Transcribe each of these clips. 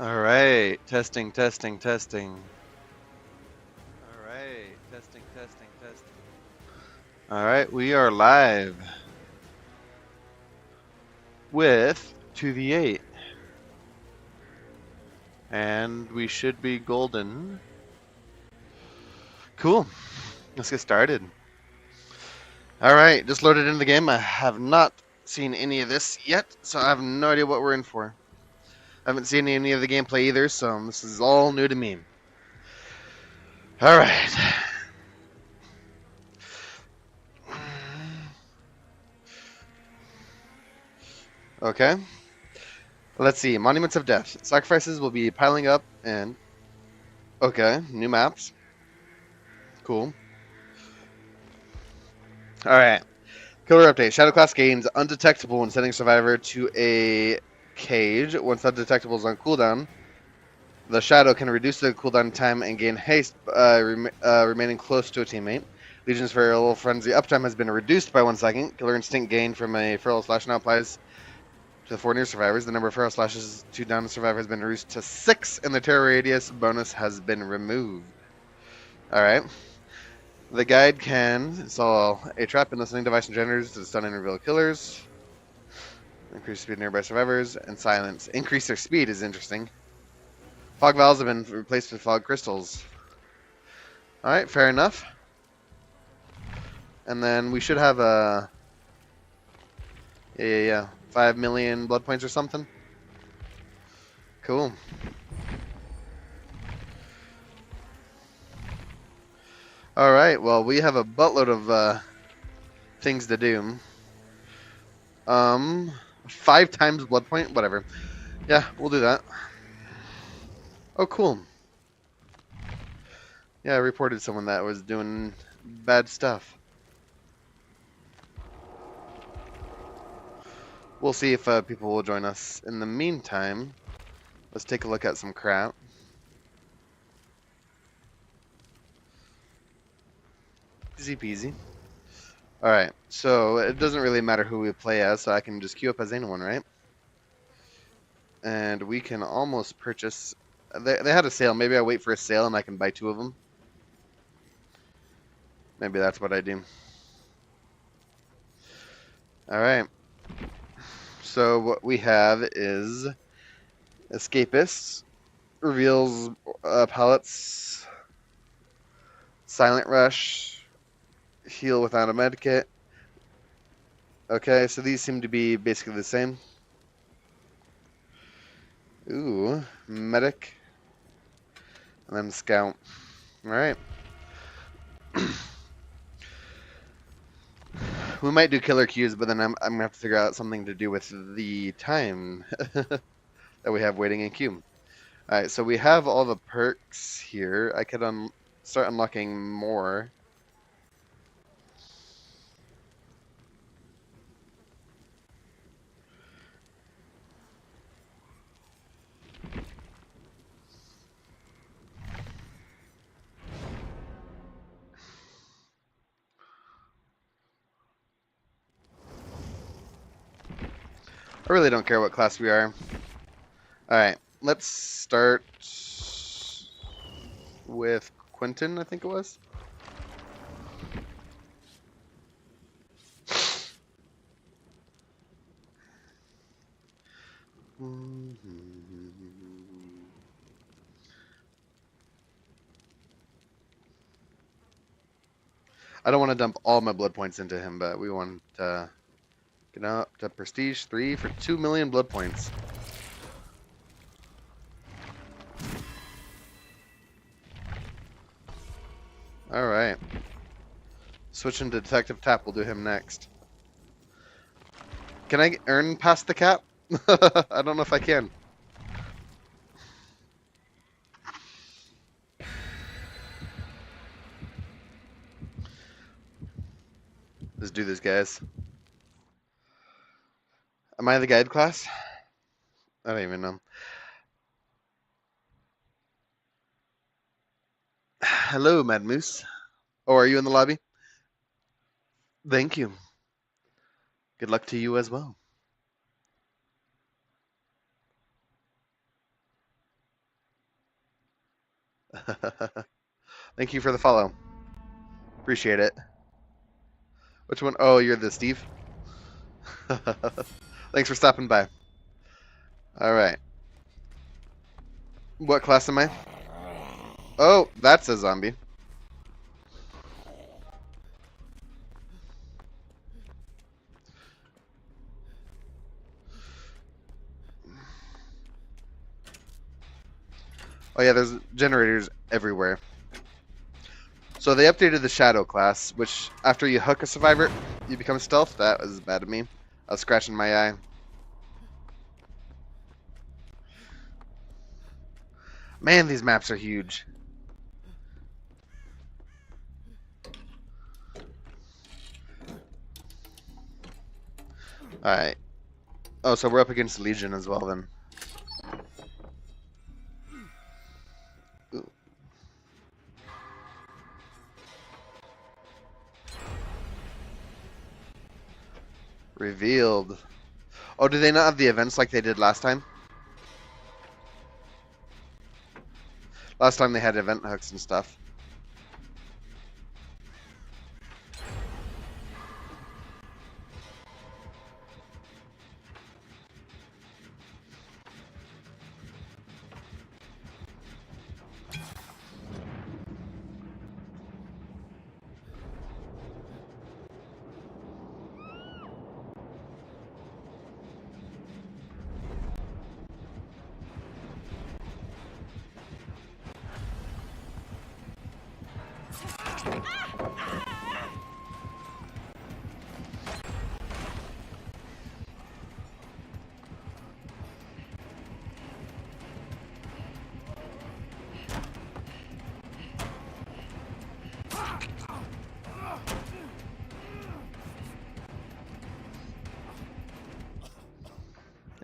All right, testing, testing, testing. All right, testing, testing, testing. All right, we are live with 2v8. And we should be golden. Cool. Let's get started. All right, just loaded into the game. I have not seen any of this yet, so I have no idea what we're in for. I haven't seen any of the gameplay either, so this is all new to me. All right. Okay. Let's see. Monuments of Death. Sacrifices will be piling up and... Okay, new maps. Cool. Alright. Killer update. Shadow class gains undetectable when sending survivor to a cage. Once undetectable is on cooldown, the shadow can reduce the cooldown time and gain haste, remaining close to a teammate. Legion's Feral Frenzy uptime has been reduced by 1 second. Killer instinct gain from a feral slash now applies to the 4 near survivors. The number of feral slashes to down survivor has been reduced to 6, and the terror radius bonus has been removed. Alright. The guide can install a trap and listening device and generators to stun and reveal killers. Increase speed of nearby survivors and silence. Increase their speed is interesting. Fog valves have been replaced with fog crystals. Alright, fair enough. And then we should have a... Yeah. 5 million blood points or something. Cool. Alright, well, we have a buttload of things to do. 5 times blood point? Whatever. Yeah, we'll do that. Oh, cool. Yeah, I reported someone that was doing bad stuff. We'll see if people will join us. In the meantime, let's take a look at some crap. Easy peasy. Alright, so it doesn't really matter who we play as, so I can just queue up as anyone, right? And we can almost purchase... They had a sale. Maybe I wait for a sale and I can buy 2 of them. Maybe that's what I do. Alright. So what we have is Escapists, reveals pallets, Silent Rush, heal without a medkit. Okay, so these seem to be basically the same. Ooh, medic, and then scout. Alright. We might do killer queues, but then I'm gonna have to figure out something to do with the time that we have waiting in queue. Alright, so we have all the perks here. I could start unlocking more. I really don't care what class we are. Alright, let's start with Quentin, I think it was. I don't want to dump all my blood points into him, but we want to get up to Prestige 3 for 2 million blood points. Alright. Switching to Detective Tap, we'll do him next. Can I earn past the cap? I don't know if I can. Let's do this, guys. Am I the guide class? I don't even know. Hello, Mad Moose. Oh, are you in the lobby? Thank you. Good luck to you as well. Thank you for the follow. Appreciate it. Which one? Oh, you're the Steve? Thanks for stopping by. Alright. What class am I? Oh, that's a zombie. Oh yeah, there's generators everywhere. So they updated the Shadow class, which after you hook a survivor, you become stealth. That was bad of me. I was scratching my eye. Man, these maps are huge. Alright. Oh, so we're up against Legion as well then. Ooh. Revealed. Oh, do they not have the events like they did last time? Last time they had event hooks and stuff.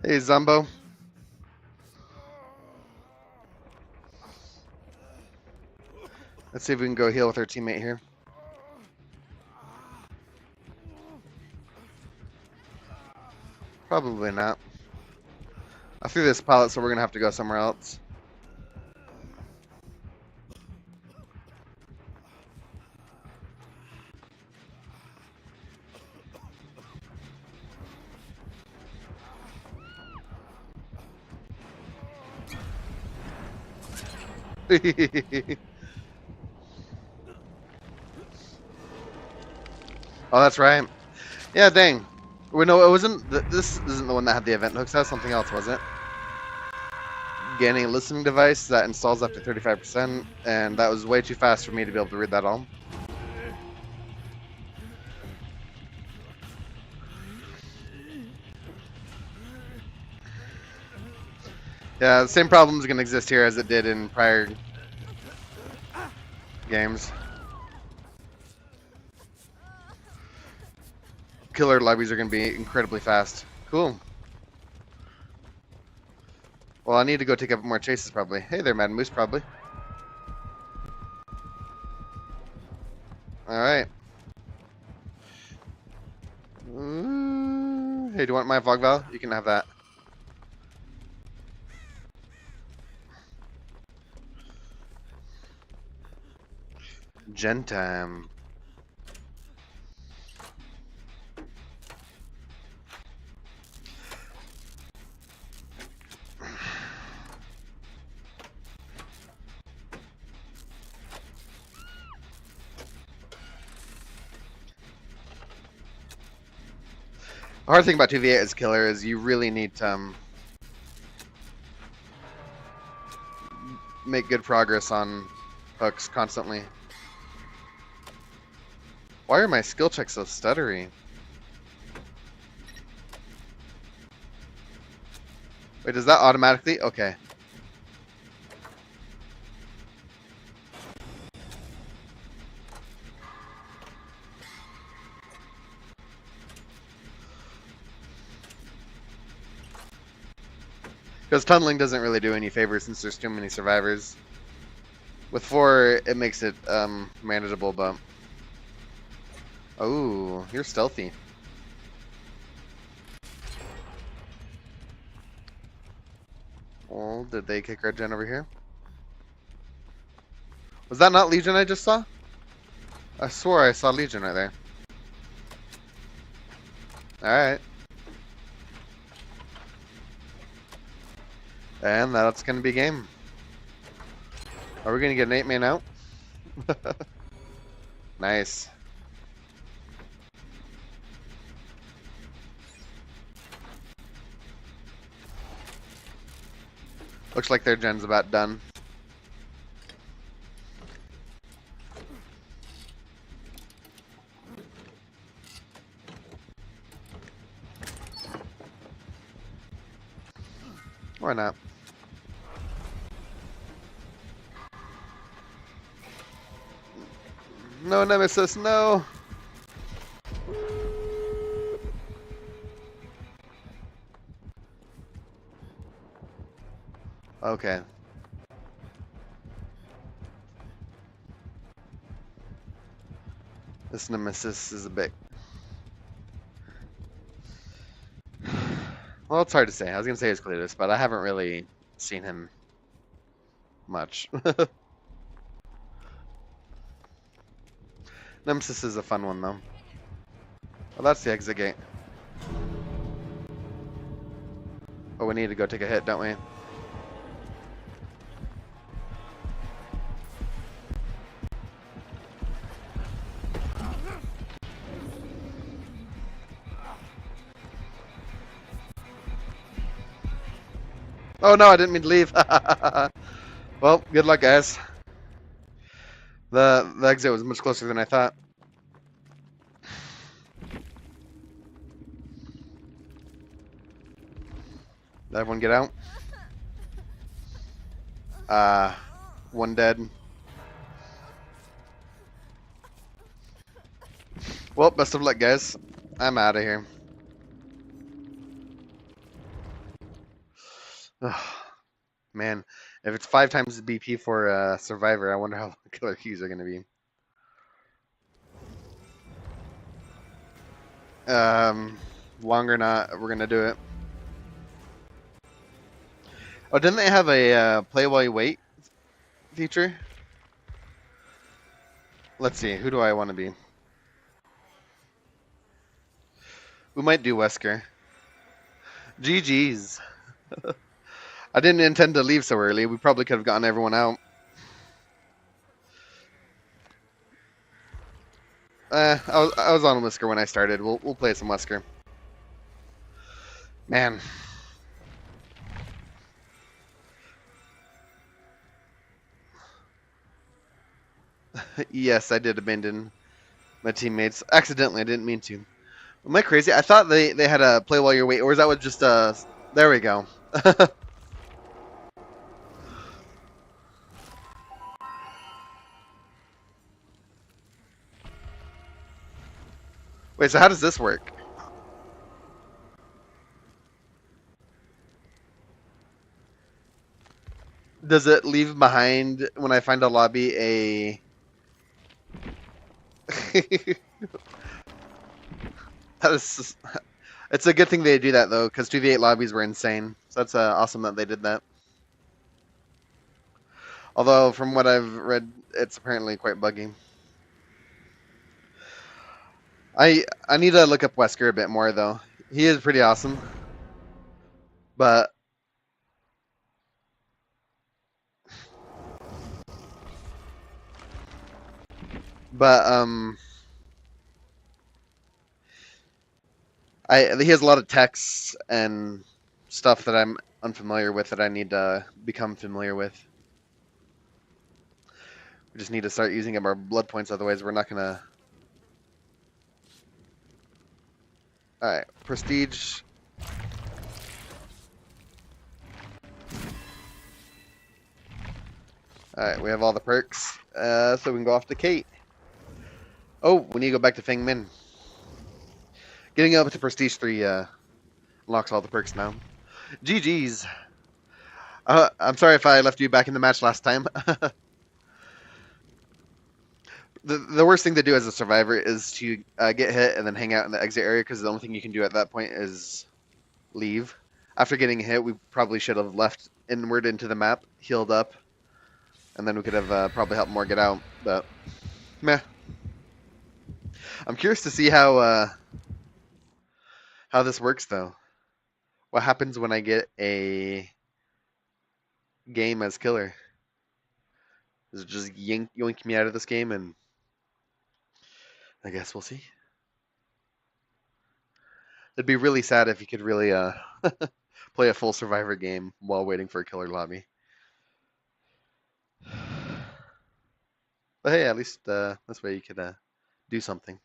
Hey, Zumbo. Let's see if we can go heal with our teammate here. Probably not. I threw this pallet, so we're gonna have to go somewhere else. Oh, that's right. Yeah, dang. Well, no, it wasn't. This isn't the one that had the event hooks. That was something else, was it? Gaining a listening device that installs up to 35%, and that was way too fast for me to be able to read that all. Yeah, the same problem is going to exist here as it did in prior games. Killer lobbies are going to be incredibly fast. Cool. Well, I need to go take up more chases, probably. Hey there, Mad Moose, probably. Alright. Hey, do you want my Vlog Val? You can have that. Gen time. The hard thing about 2v8 as killer is you really need to make good progress on hooks constantly. Why are my skill checks so stuttery? Wait, does that automatically? Okay. Because tunneling doesn't really do any favors since there's too many survivors. With 4, it makes it manageable, but... Oh, you're stealthy. Well, did they kick our gen over here? Was that not Legion I just saw? I swore I saw Legion right there. Alright. And that's going to be game. Are we going to get an 8-man out? Nice. Looks like their gen's about done. Why not? No, Nemesis, no! Okay. This Nemesis is a bit... Well, it's hard to say. I was going to say it's Cletus, but I haven't really seen him much. Nemesis is a fun one, though. Well, that's the exit gate. Oh, we need to go take a hit, don't we? Oh no, I didn't mean to leave. Well, good luck, guys. The exit was much closer than I thought. Did everyone get out? One dead. Well, best of luck, guys. I'm out of here. Man, if it's 5 times the BP for Survivor, I wonder how killer keys are going to be. Longer not, we're going to do it. Oh, didn't they have a play while you wait feature? Let's see, who do I want to be? We might do Wesker. GG's. I didn't intend to leave so early. We probably could have gotten everyone out. I was on Wesker when I started. We'll play some Wesker. Man. Yes, I did abandon my teammates. Accidentally, I didn't mean to. Am I crazy? I thought they had a play while you're waiting, or is that was just there we go. Wait, so how does this work? Does it leave behind when I find a lobby a... That is... It's a good thing they do that, though, because 2v8 lobbies were insane. So that's awesome that they did that. Although, from what I've read, it's apparently quite buggy. I need to look up Wesker a bit more, though. He is pretty awesome. But... he has a lot of texts and stuff that I'm unfamiliar with that I need to become familiar with. We just need to start using up our blood points, otherwise we're not gonna... Alright, prestige. Alright, we have all the perks, so we can go off to Kate. Oh, we need to go back to Feng Min. Getting up to Prestige 3 unlocks all the perks now. GG's. I'm sorry if I left you back in the match last time. The worst thing to do as a survivor is to get hit and then hang out in the exit area, because the only thing you can do at that point is leave. After getting hit, we probably should have left inward into the map, healed up, and then we could have probably helped more get out. But meh. I'm curious to see how this works though. What happens when I get a game as killer? Does it just yoink me out of this game? And I guess we'll see. It'd be really sad if you could really play a full Survivor game while waiting for a killer lobby. But hey, at least this way you could do something.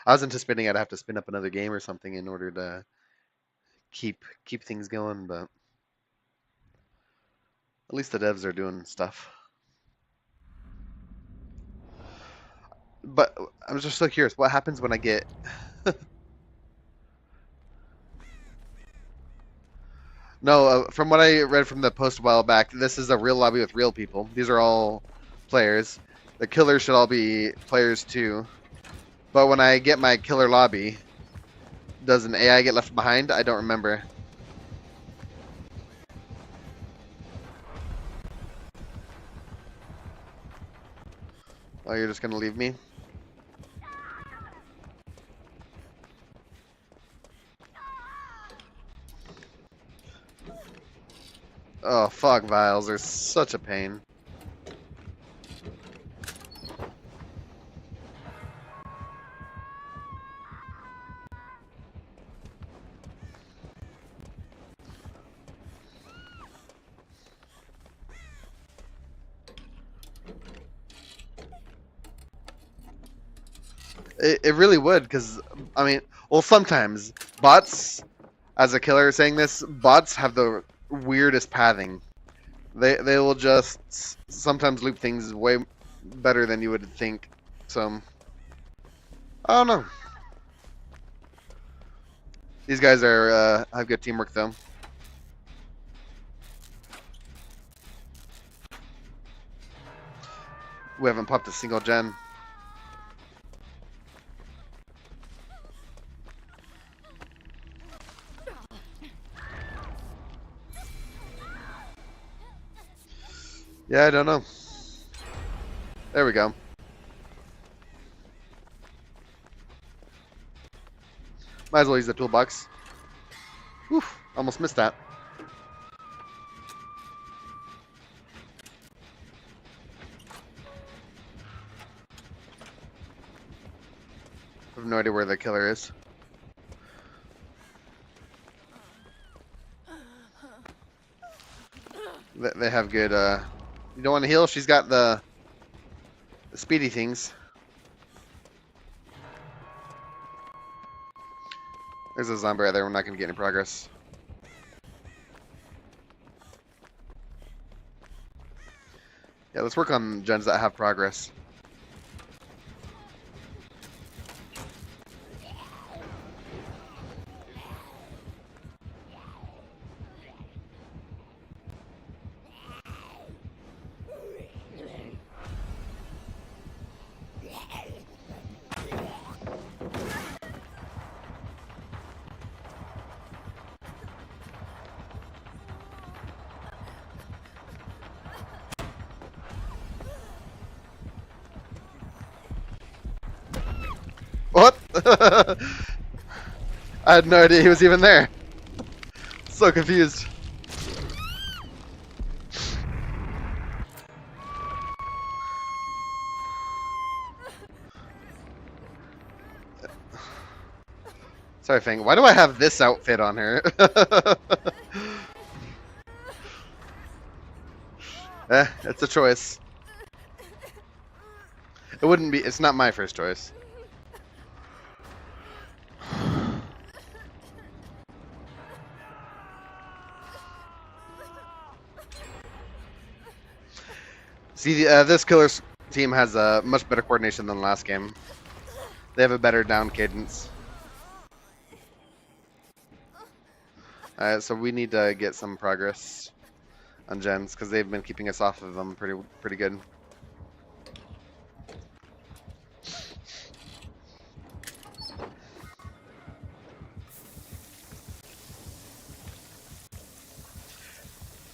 I was anticipating I'd have to spin up another game or something in order to keep things going, but at least the devs are doing stuff. But I'm just so curious, what happens when I get No, from what I read from the post a while back, this is a real lobby with real people. These are all players. The killers should all be players too. But when I get my killer lobby, does an AI get left behind? I don't remember. Oh, you're just gonna leave me? Oh, fuck, vials. They're such a pain. It really would, because, I mean, well, sometimes bots, as a killer saying this, bots have the weirdest pathing. They will just sometimes loop things way better than you would think. So, I don't know. These guys are have good teamwork though. We haven't popped a single gen. Yeah, I don't know. There we go. Might as well use the toolbox. Whew, almost missed that. I have no idea where the killer is. They have good, you don't want to heal? She's got the speedy things. There's a zombie right there. We're not going to get any progress. Yeah, let's work on gens that have progress. What? I had no idea he was even there. So confused. Sorry, Fang. Why do I have this outfit on her? It's a choice. It wouldn't be. It's not my first choice. See, this killer's team has much better coordination than the last game. They have a better down cadence. So we need to get some progress on gens because they've been keeping us off of them pretty good.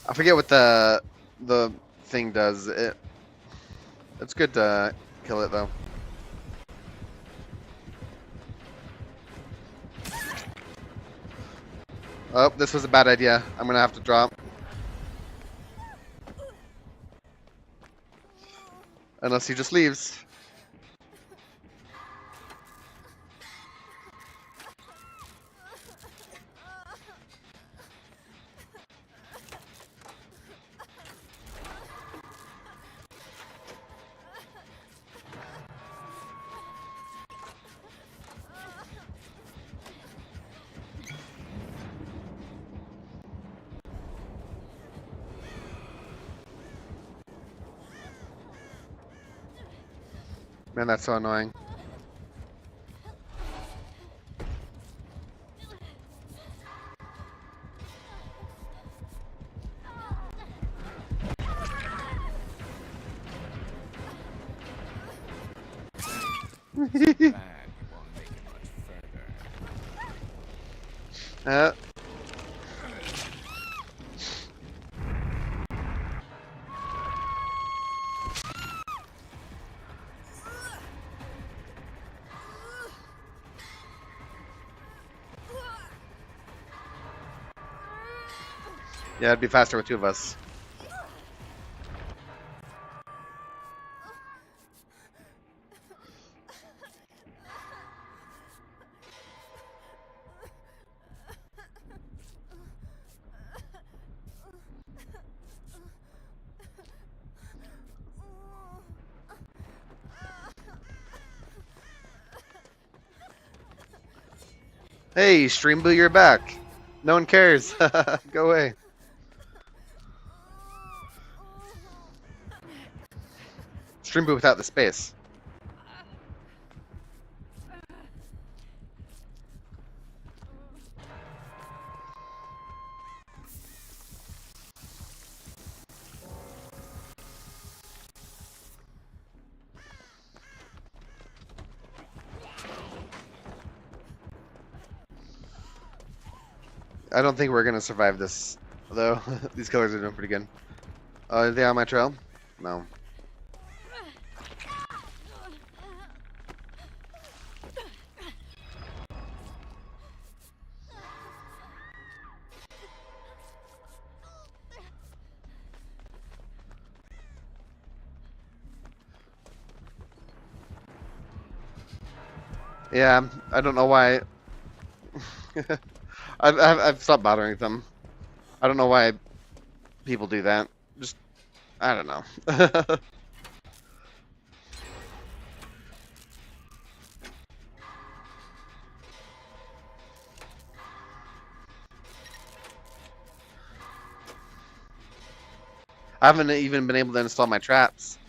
I forget what the thing does. It's good to kill it though. Oh, this was a bad idea. I'm gonna have to drop. Unless he just leaves. Man, that's so annoying. uh, yeah, it'd be faster with two of us. Hey, Stream Boo, you're back. No one cares. Go away. Stream Boo without the space. I don't think we're gonna survive this, though. These killers are doing pretty good. Are they on my trail? No. Yeah, I don't know why. I've stopped bothering them. I don't know why people do that. Just, I don't know. I haven't even been able to install my traps.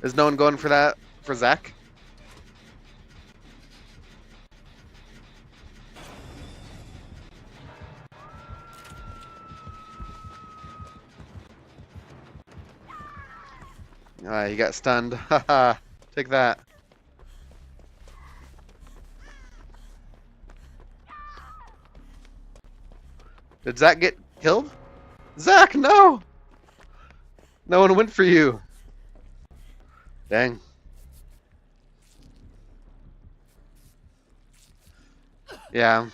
Is no one going for that for Zach? He got stunned. Haha. Take that. Did Zach get killed? Zach, no! No one went for you. Dang. Yeah.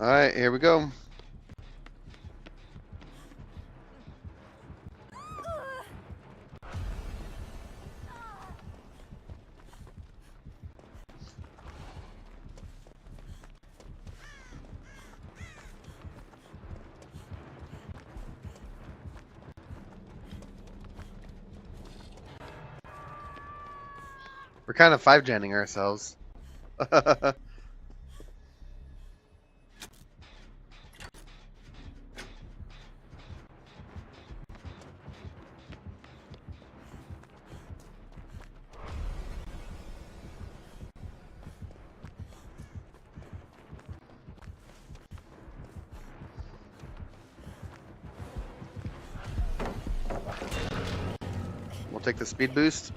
Alright, here we go. We're kind of 5-genning ourselves. We'll take the speed boost.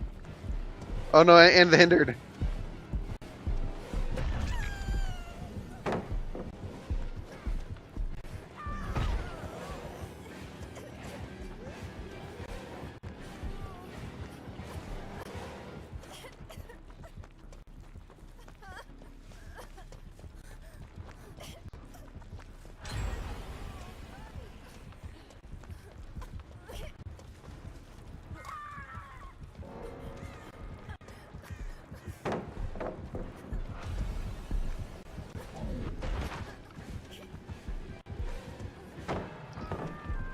Oh no, and the hindered.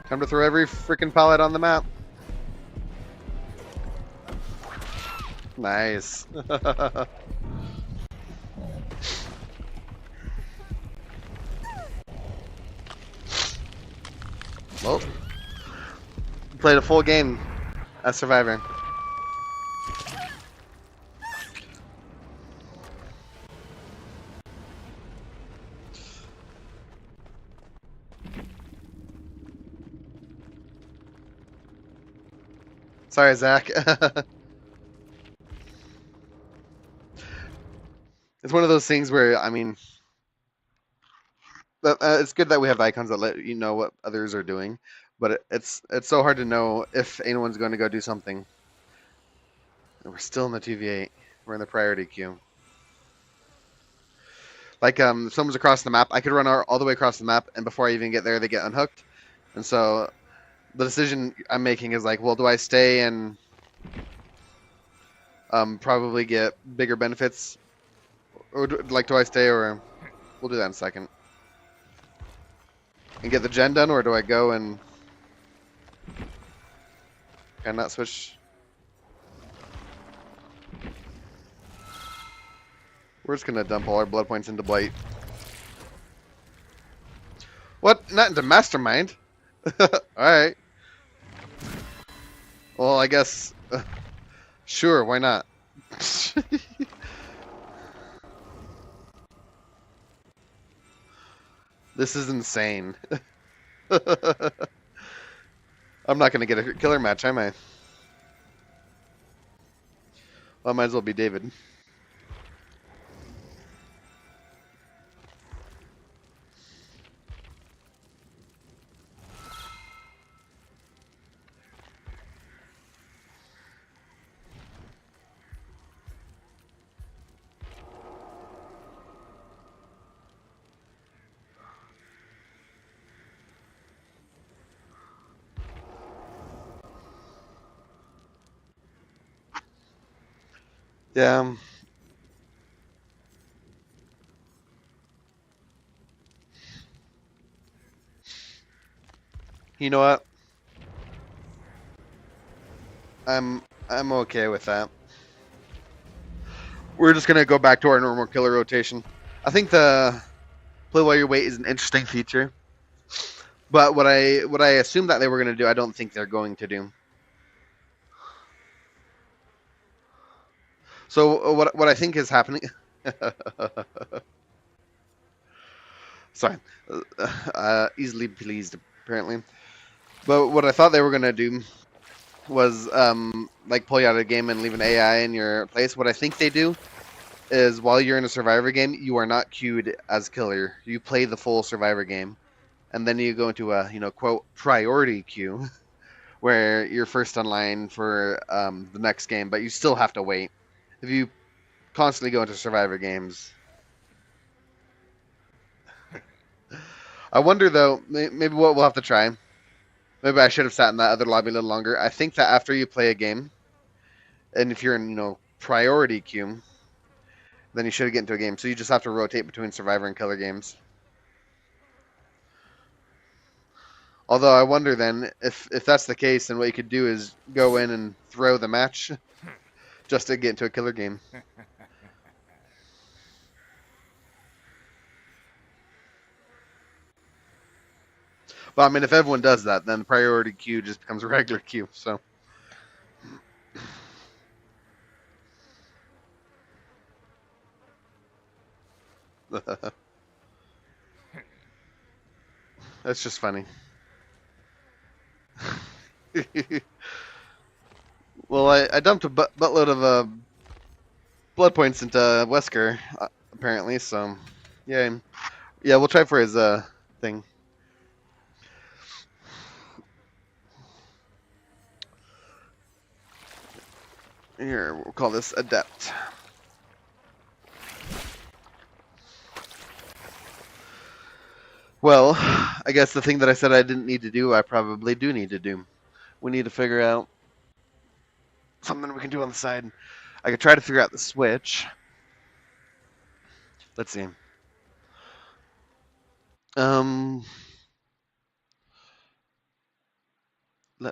Time to throw every freaking pallet on the map. Nice. Well, played a full game as Survivor. Sorry, Zach. It's one of those things where, I mean, it's good that we have icons that let you know what others are doing, but it's so hard to know if anyone's going to go do something. And we're still in the 2v8. We're in the priority queue. Like, if someone's across the map, I could run all the way across the map, and before I even get there, they get unhooked. And so the decision I'm making is like, well, do I stay and probably get bigger benefits, or do I stay, or we'll do that in a second, and get the gen done, or do I go and can not switch? We're just gonna dump all our blood points into Blight. What? Not into Mastermind? Alright. Well, I guess... sure, why not? This is insane. I'm not gonna get a killer match, am I? Well, I might as well be David. Yeah. You know what? I'm okay with that. We're just gonna go back to our normal killer rotation. I think the play while you wait is an interesting feature, but what I assumed that they were gonna do, I don't think they're going to do. So what I think is happening. Sorry, easily pleased apparently. But what I thought they were gonna do was like pull you out of the game and leave an AI in your place. What I think they do is while you're in a Survivor game, you are not queued as killer. You play the full Survivor game, and then you go into a quote priority queue where you're first on line for the next game, but you still have to wait. If you constantly go into Survivor games. I wonder though, maybe what we'll have to try. Maybe I should have sat in that other lobby a little longer. I think that after you play a game, and if you're in priority queue, then you should get into a game. So you just have to rotate between Survivor and Killer games. Although I wonder then if that's the case, then what you could do is go in and throw the match just to get into a Killer game. But I mean, if everyone does that, then the priority queue just becomes a regular queue. So. That's just funny. Well, Well, I dumped a buttload of blood points into Wesker, apparently, so yeah. Yeah, we'll try for his thing. Here, we'll call this Adept. Well, I guess the thing that I said I didn't need to do, I probably do need to do. We need to figure out something we can do on the side. I could try to figure out the switch. Let's see. Let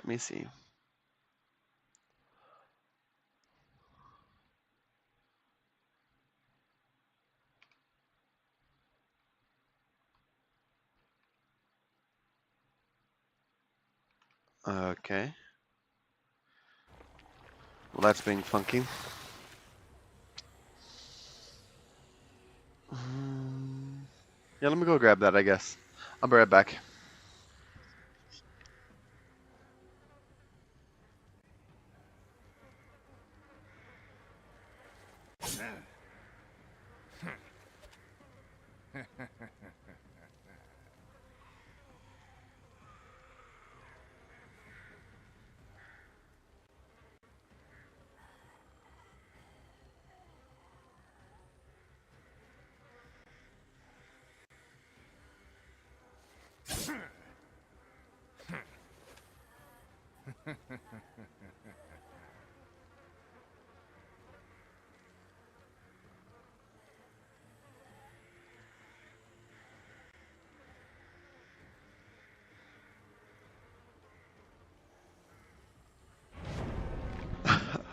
me see. Okay. Well, that's being funky. Yeah, let me go grab that, I guess. I'll be right back.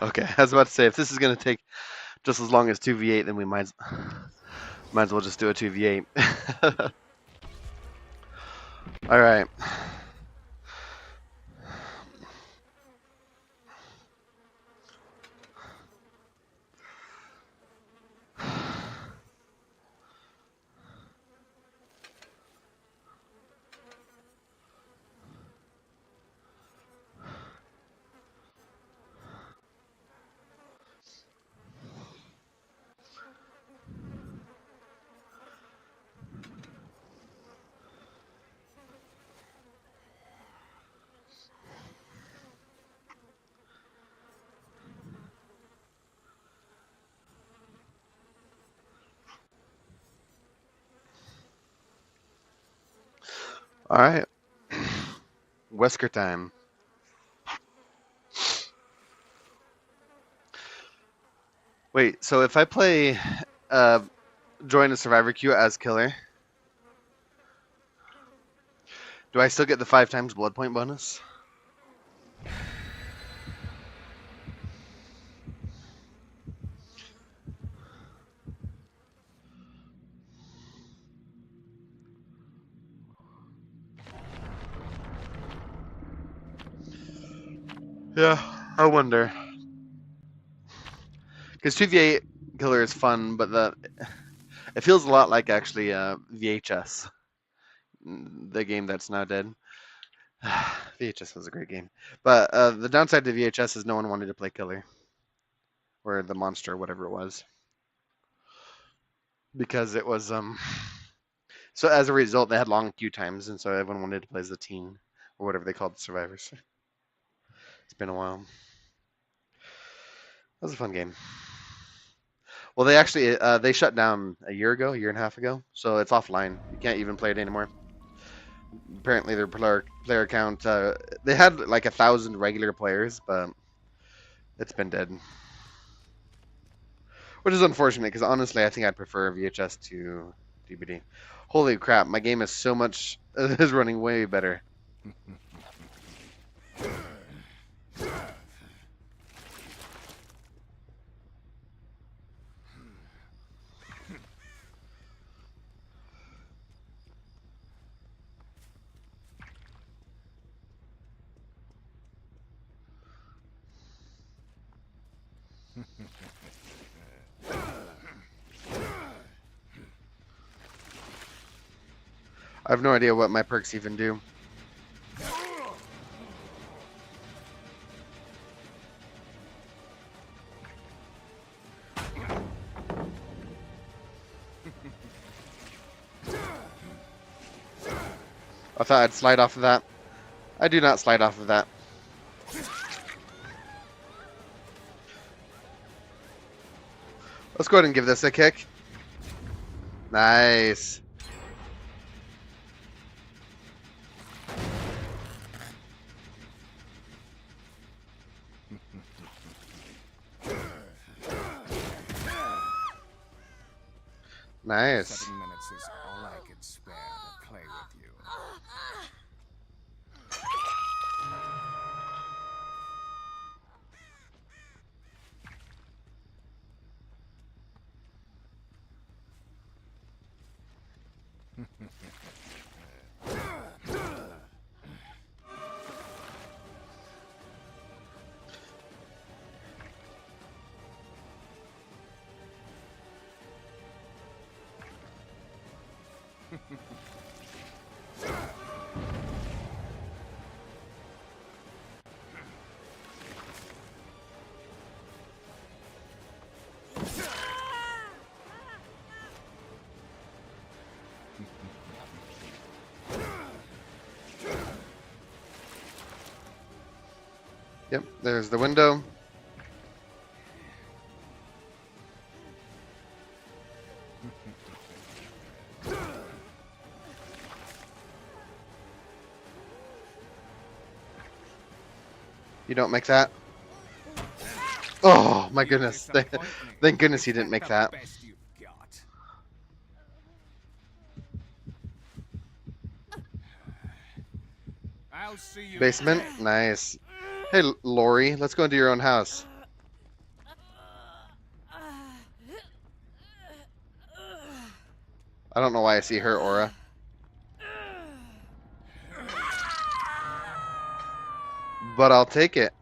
Okay, I was about to say, if this is going to take just as long as 2v8, then we might as well just do a 2v8. All right. All right. Wesker time. Wait, so if I play join a survivor queue as killer, do I still get the 5 times blood point bonus? Yeah, I wonder. Because 2v8 killer is fun, but it feels a lot like actually VHS, the game that's now dead. VHS was a great game, but the downside to VHS is no one wanted to play killer or the monster, or whatever it was, because it was So as a result, they had long queue times, and so everyone wanted to play as the teen or whatever they called the survivors. It's been a while. That was a fun game. Well, they actually they shut down a year and a half ago, so it's offline. You can't even play it anymore. Apparently, their player count they had like 1,000 regular players, but it's been dead, which is unfortunate because honestly, I think I'd prefer VHS to DVD. Holy crap, my game is so much is running way better. I have no idea what my perks even do. I thought I'd slide off of that. I do not slide off of that. Let's go ahead and give this a kick. Nice. Nice. 7 minutes is all I can spare to play with you. Yep, there's the window. You don't make that? Oh my goodness. Thank goodness he didn't make that. I'll see you Basement? today. Nice. Hey, Lori, let's go into your own house. I don't know why I see her aura. But I'll take it.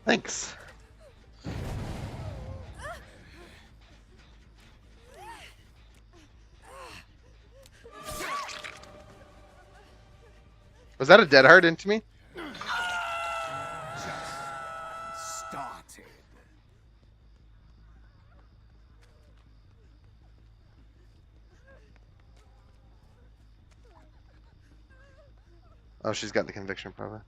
Thanks. Was that a dead heart into me? Started. Oh, she's got the conviction, probably.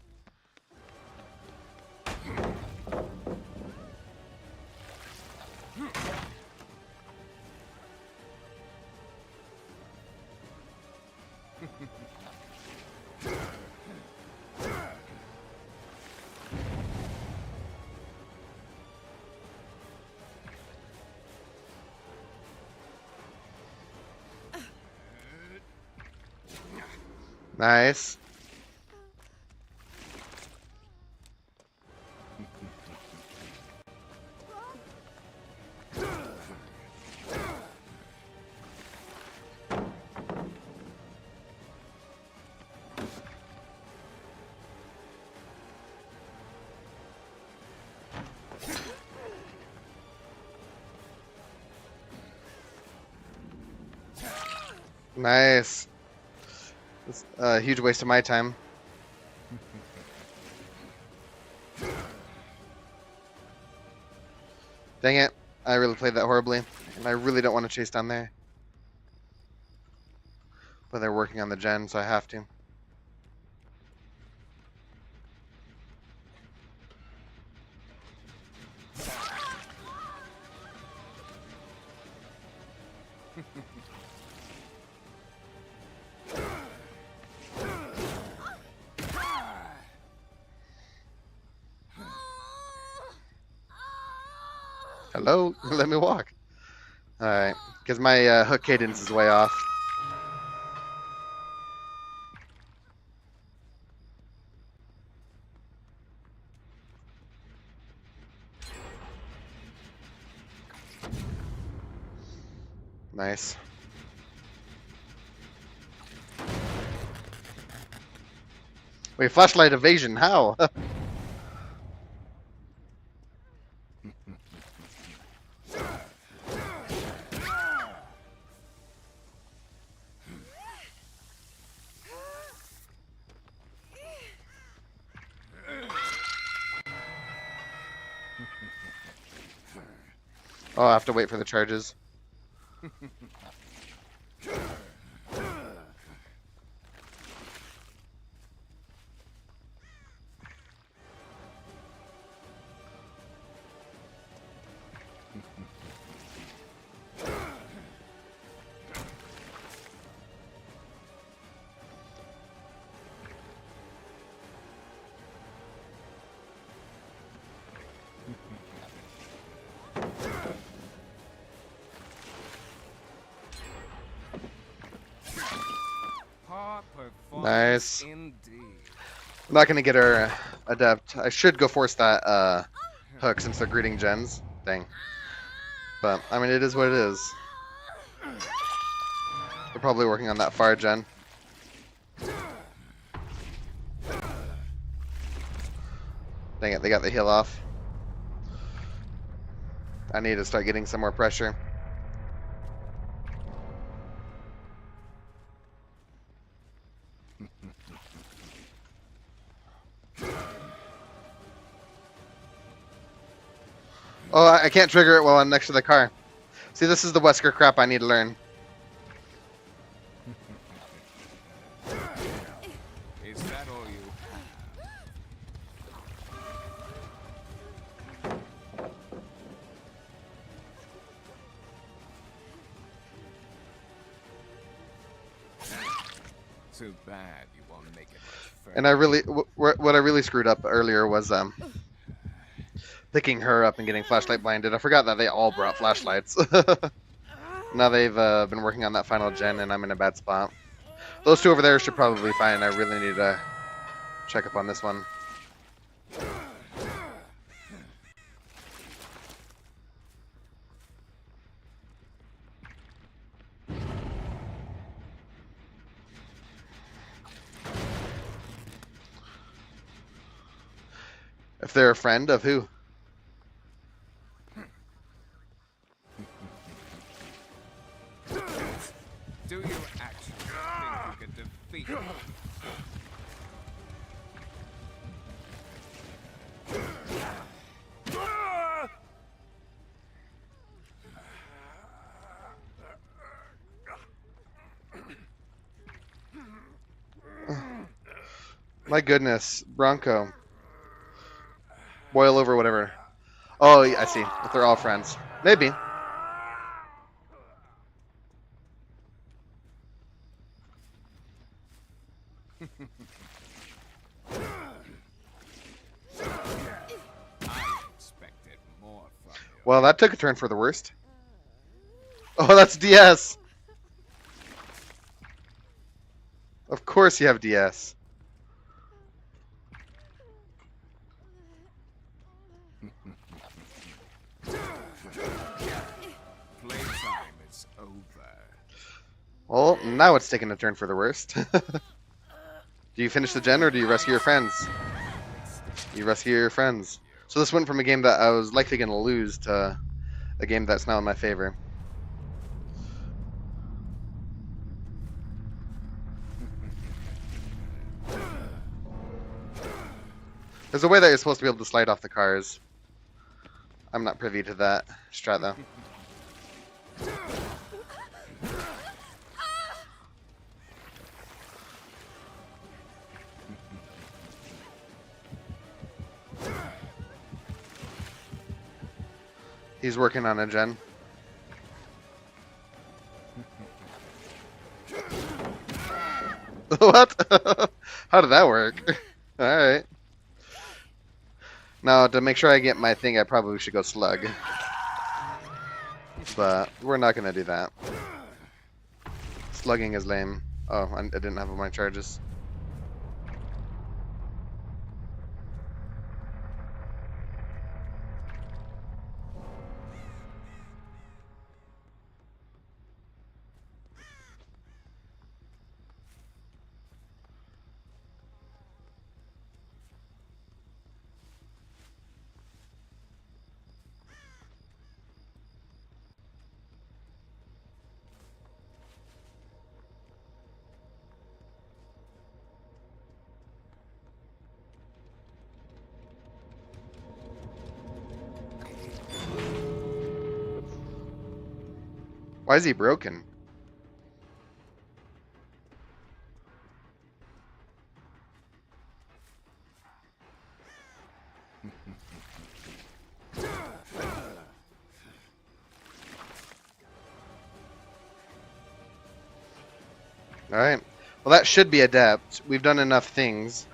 Nice. Nice. That's a huge waste of my time. Dang it. I really played that horribly. And I really don't want to chase down there. But they're working on the gen, so I have to. Hello? Let me walk. Alright. Because my hook cadence is way off. Nice. Wait, flashlight evasion, how? Oh, I have to wait for the charges. Nice. Indeed. I'm not gonna get her adept. I should go force that hook since they're greeting gens. Dang. But I mean, it is what it is. They're probably working on that fire gen. Dang it, they got the heal off. I need to start getting some more pressure. Oh, I can't trigger it while I'm next to the car. See, this is the Wesker crap I need to learn. Is that all you? Too bad you won't make it much further. And I really, what I really screwed up earlier was picking her up and getting flashlight blinded. I forgot that they all brought flashlights. Now they've been working on that final gen, and I'm in a bad spot. Those two over there should probably be fine. I really need to check up on this one. If they're a friend of who? Do you actually think you could defeat me? My goodness, Bronco. Boil over, whatever. Oh, I see. If they're all friends. Maybe. I expected more from you. Well, that took a turn for the worst. Oh, that's DS. Of course you have DS. Playtime is over. Well, now it's taking a turn for the worst. Do you finish the gen or do you rescue your friends? You rescue your friends. So this went from a game that I was likely going to lose to a game that's now in my favor. There's a way that you're supposed to be able to slide off the cars. I'm not privy to that strat though. He's working on a gen. What? How did that work? Alright. Now, to make sure I get my thing, I probably should go slug. But we're not going to do that. Slugging is lame. Oh, I didn't have all my charges. Why is he broken? Alright. Well, that should be adept. We've done enough things.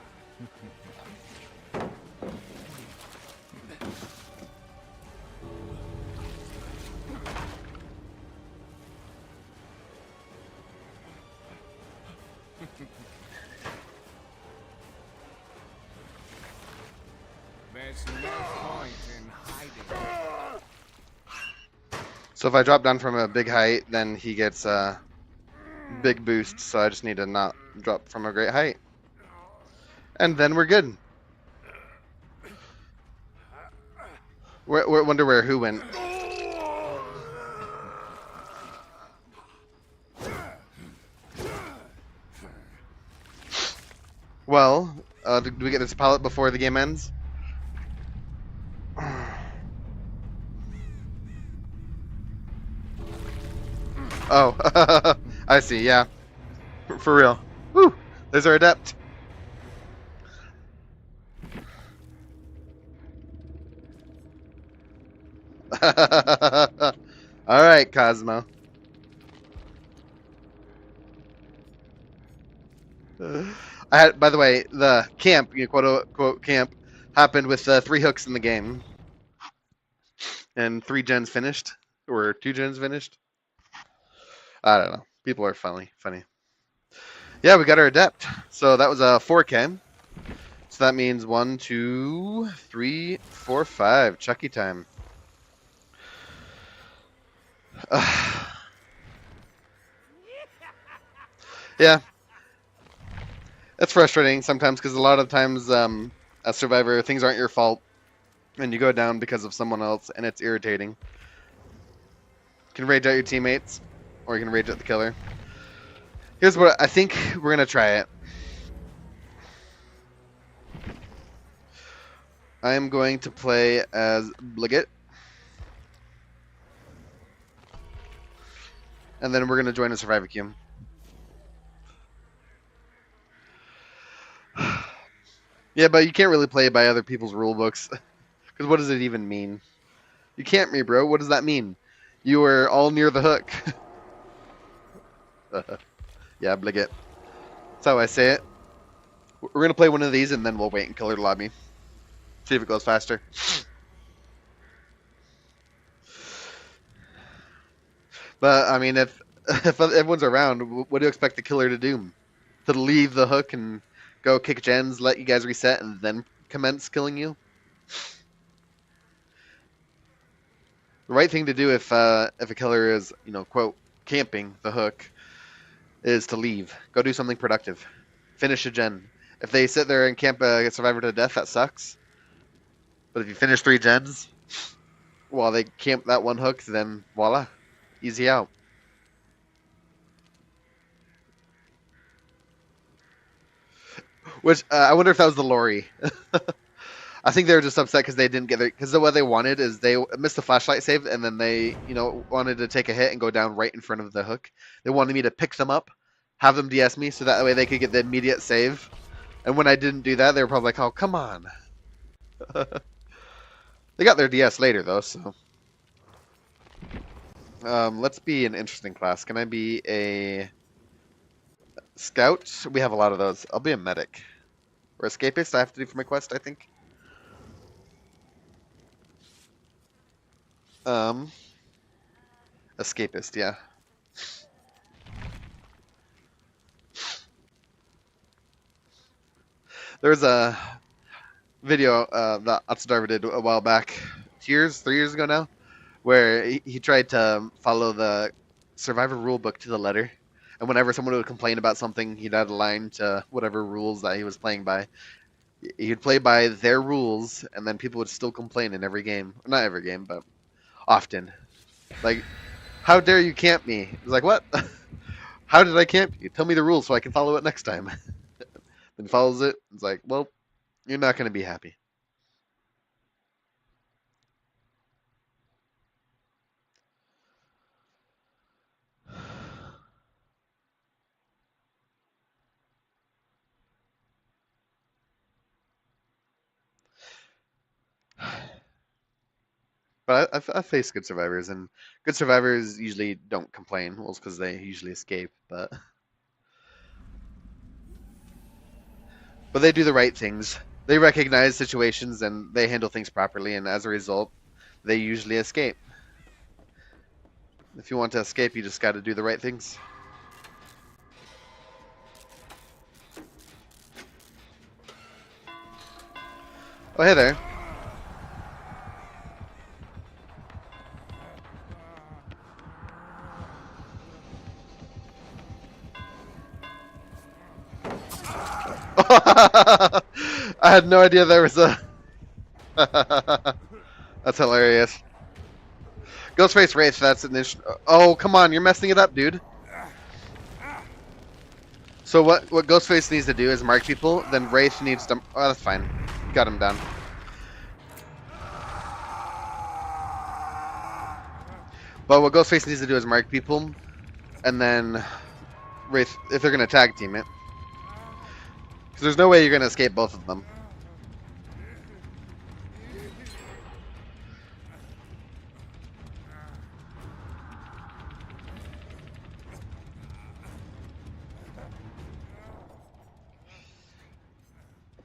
There's no point in hiding. So if I drop down from a big height, then he gets a big boost. So I just need to not drop from a great height. And then we're good. Wonder where who went. Well, do we get this pallet before the game ends? Oh, I see, yeah. For real. Woo! There's our adept. Alright, Cosmo. By the way, the camp, quote unquote camp, happened with 3 hooks in the game. And 3 gens finished. Or 2 gens finished. I don't know. People are funny. Yeah, we got our adept. So that was a 4K. So that means 1, 2, 3, 4, 5. Chucky time. Yeah, it's frustrating sometimes because a lot of times, as Survivor, things aren't your fault, and you go down because of someone else, and it's irritating. You can rage at your teammates, or you can rage at the killer. Here's what I think we're gonna try it. I am going to play as Bliggett, and then we're gonna join a Survivor queue. Yeah, but you can't really play by other people's rule books, because what does it even mean? You can't, me, bro. What does that mean? You were all near the hook. Yeah, Bliggett. That's how I say it. We're gonna play one of these, and then we'll wait and killer lobby. See if it goes faster. But I mean, if everyone's around, what do you expect the killer to do? To leave the hook and go kick gens, let you guys reset, and then commence killing you? The right thing to do if a killer is, quote, camping the hook, is to leave. Go do something productive. Finish a gen. If they sit there and camp a survivor to death, that sucks. But if you finish 3 gens while they camp that one hook, then voila, easy out. Which I wonder if that was the lorry. I think they were just upset because they didn't get there. Because what they wanted is they missed the flashlight save, and then they, wanted to take a hit and go down right in front of the hook. They wanted me to pick them up, have them DS me, so that way they could get the immediate save. And when I didn't do that, they were probably like, "Oh, come on." They got their DS later though, so. Let's be an interesting class. Can I be a scout? We have a lot of those. I'll be a medic. Or escapist, I have to do for my quest, I think. Escapist, yeah. There was a video that Atsudarva did a while back, 3 years ago now, where he tried to follow the Survivor rulebook to the letter. And whenever someone would complain about something, he'd add a line to whatever rules that he was playing by. He'd play by their rules, and then people would still complain in every game. Not every game, but often. Like, how dare you camp me? It's like, what? How did I camp you? Tell me the rules so I can follow it next time. Then follows it. It's like, well, you're not going to be happy. But I've faced good survivors, and good survivors usually don't complain. Well, it's because they usually escape, but they do the right things. They recognize situations and they handle things properly, and as a result, they usually escape. If you want to escape, you just got to do the right things. Oh, hey there. I had no idea there was a. That's hilarious. Ghostface Wraith, that's an issue. Oh, come on, you're messing it up, dude. So what Ghostface needs to do is mark people, then Wraith needs to... Oh, that's fine. Got him down. But what Ghostface needs to do is mark people, and then Wraith, if they're going to tag team it. Because there's no way you're going to escape both of them.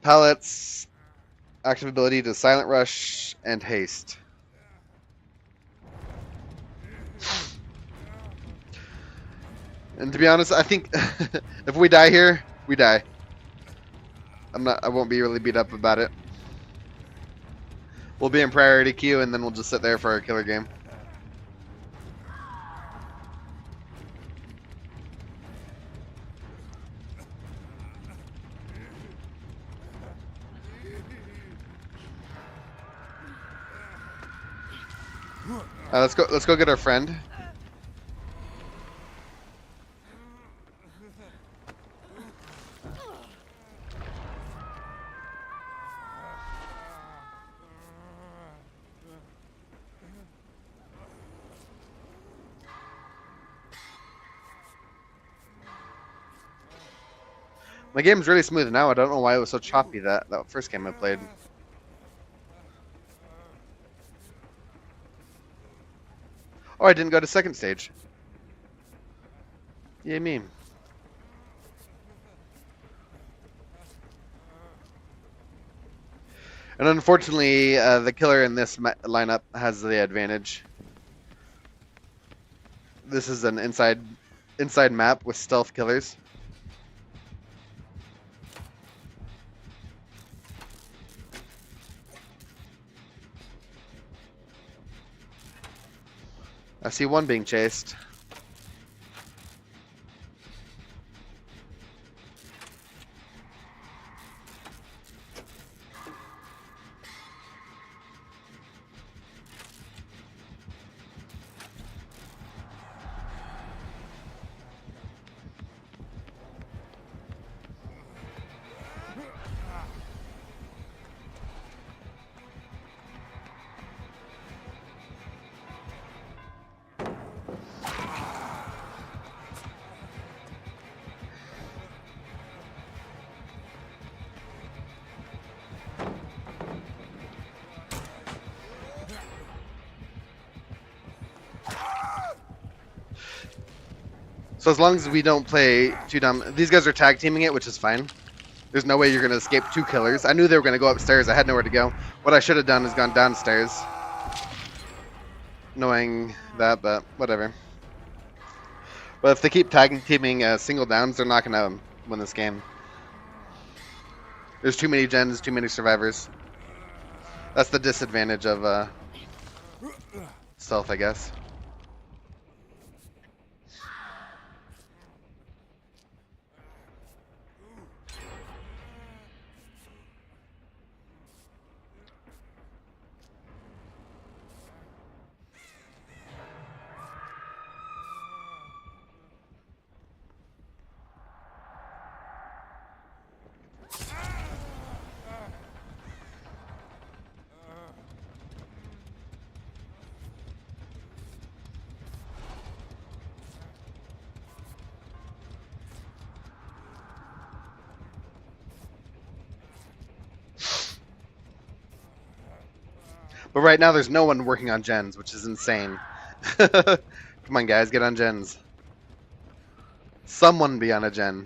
Pallets, active ability to Silent Rush, and Haste. And to be honest, I think if we die here, we die. I won't be really beat up about it. We'll be in priority queue, and then we'll just sit there for our killer game. Let's go. Let's go get our friend. My game's really smooth now. I don't know why it was so choppy that first game I played. Oh, I didn't go to second stage. Yay me. And unfortunately, the killer in this lineup has the advantage. This is an inside map with stealth killers. I see one being chased. So as long as we don't play too dumb, these guys are tag teaming it, which is fine. There's no way you're going to escape two killers. I knew they were going to go upstairs. I had nowhere to go. What I should have done is gone downstairs. Knowing that, but whatever. But if they keep tag teaming single downs, they're not going to win this game. There's too many gens, too many survivors. That's the disadvantage of stealth, I guess. But right now, there's no one working on gens, which is insane. Come on, guys, get on gens. Someone be on a gen.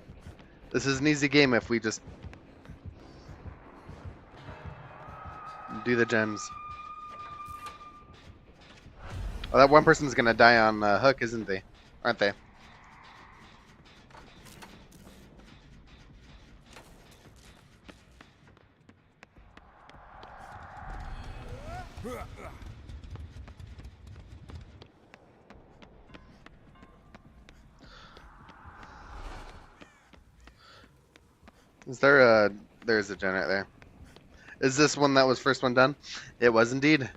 This is an easy game if we just do the gens. Oh, that one person's gonna die on hook, isn't they? Aren't they? Is there a... There's a gen right there. Is this one that was first one done? It was indeed.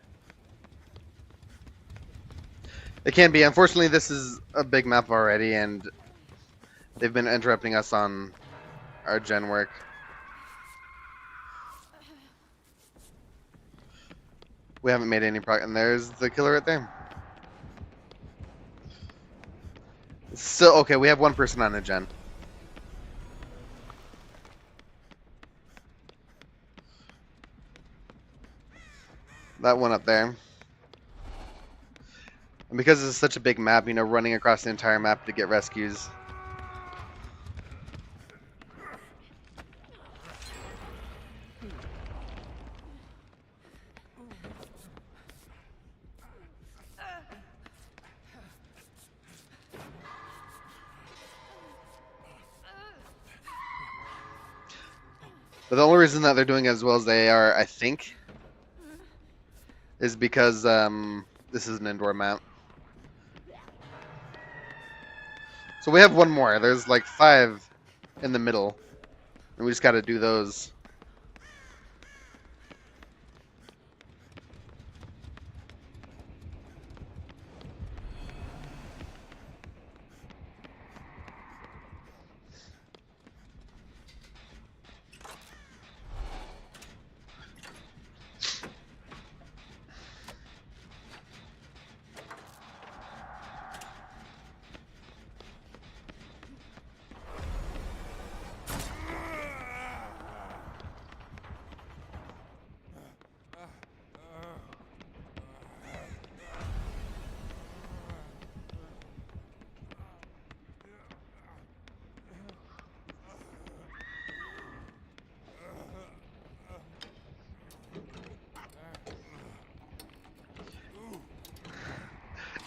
It can be. Unfortunately, this is a big map already, and they've been interrupting us on our gen work. We haven't made any progress. And there's the killer right there. So, okay, we have one person on a gen. That one up there. And because it's such a big map, you know, running across the entire map to get rescues. But the only reason that they're doing as well as they are, I think, is because this is an indoor map. So we have one more. There's like 5 in the middle. And we just got to do those.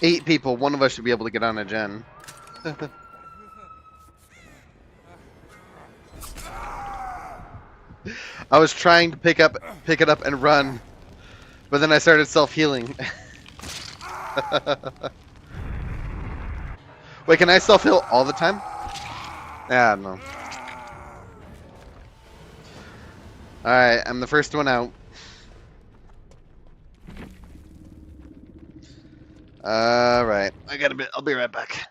Eight people. One of us should be able to get on a gen. I was trying to pick it up and run, but then I started self-healing. Wait, can I self-heal all the time? Yeah, no. Alright, I'm the first one out. Alright, I'll be right back.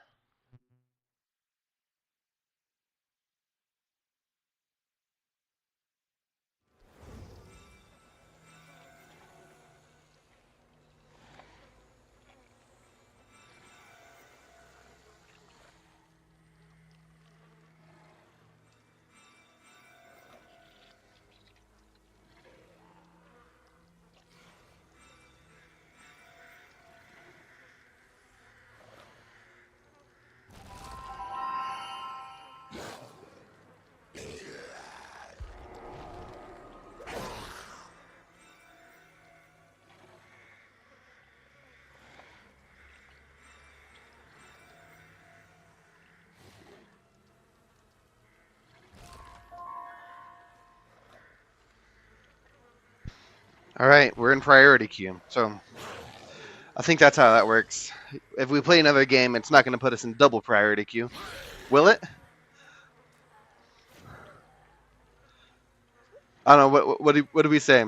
Alright, we're in priority queue, so I think that's how that works. If we play another game, it's not going to put us in double priority queue. Will it? I don't know, what do we say?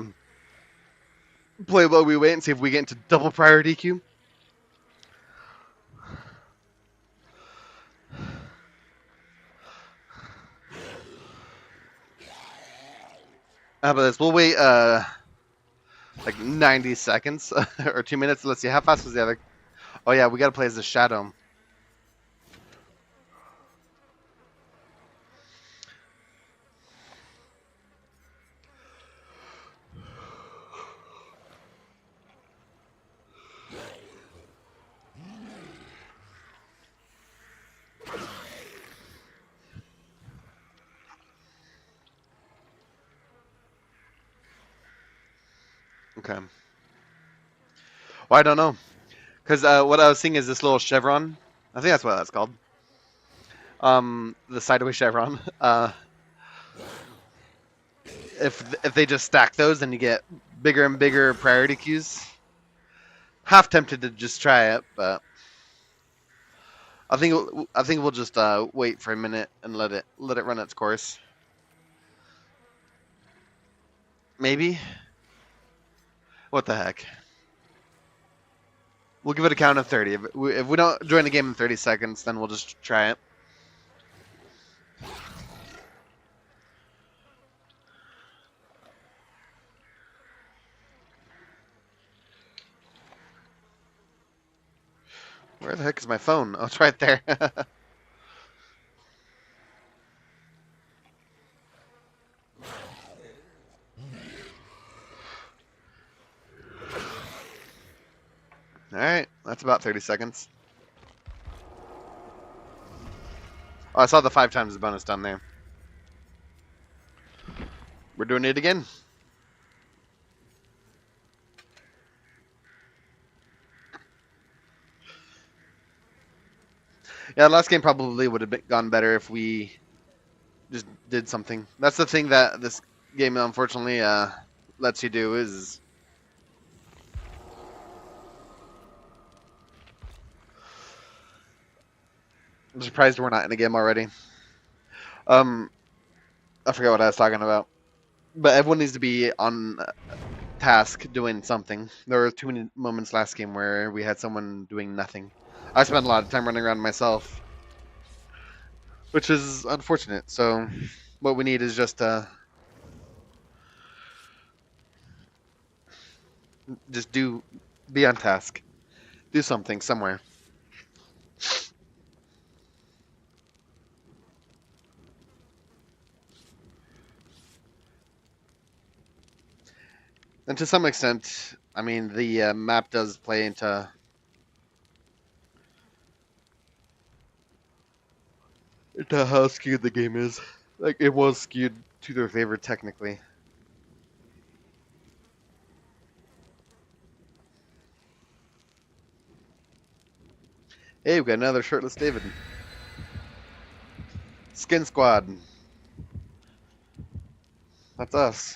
Play while we wait and see if we get into double priority queue? How about this? We'll wait like 90 seconds or 2 minutes. Let's see, how fast was the other? Oh yeah, we got to play as the Shadow. Okay. Well, I don't know. Because what I was seeing is this little chevron. I think that's what that's called. The sideways chevron. If they just stack those, then you get bigger and bigger priority queues. Half tempted to just try it, but I think we'll just wait for a minute and let it run its course. Maybe. What the heck? We'll give it a count of 30. If we don't join the game in 30 seconds, then we'll just try it. Where the heck is my phone? Oh, it's right there. Alright, that's about 30 seconds. Oh, I saw the 5 times the bonus down there. We're doing it again. Yeah, the last game probably would have gone better if we just did something. That's the thing that this game unfortunately lets you do is I'm surprised we're not in a game already. I forget what I was talking about. But everyone needs to be on task doing something. There were too many moments last game where we had someone doing nothing. I spent a lot of time running around myself, which is unfortunate. So what we need is just be on task. Do something somewhere. And to some extent, I mean, the map does play into how skewed the game is. Like, it was skewed to their favor technically. Hey, we got another shirtless David. Skin Squad. That's us.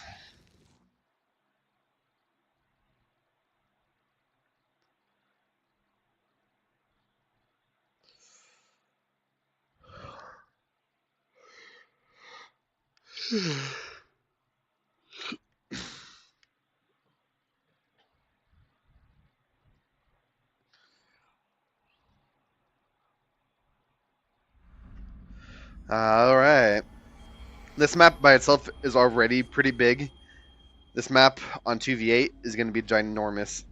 Alright. This map by itself is already pretty big. This map on 2v8 is going to be ginormous.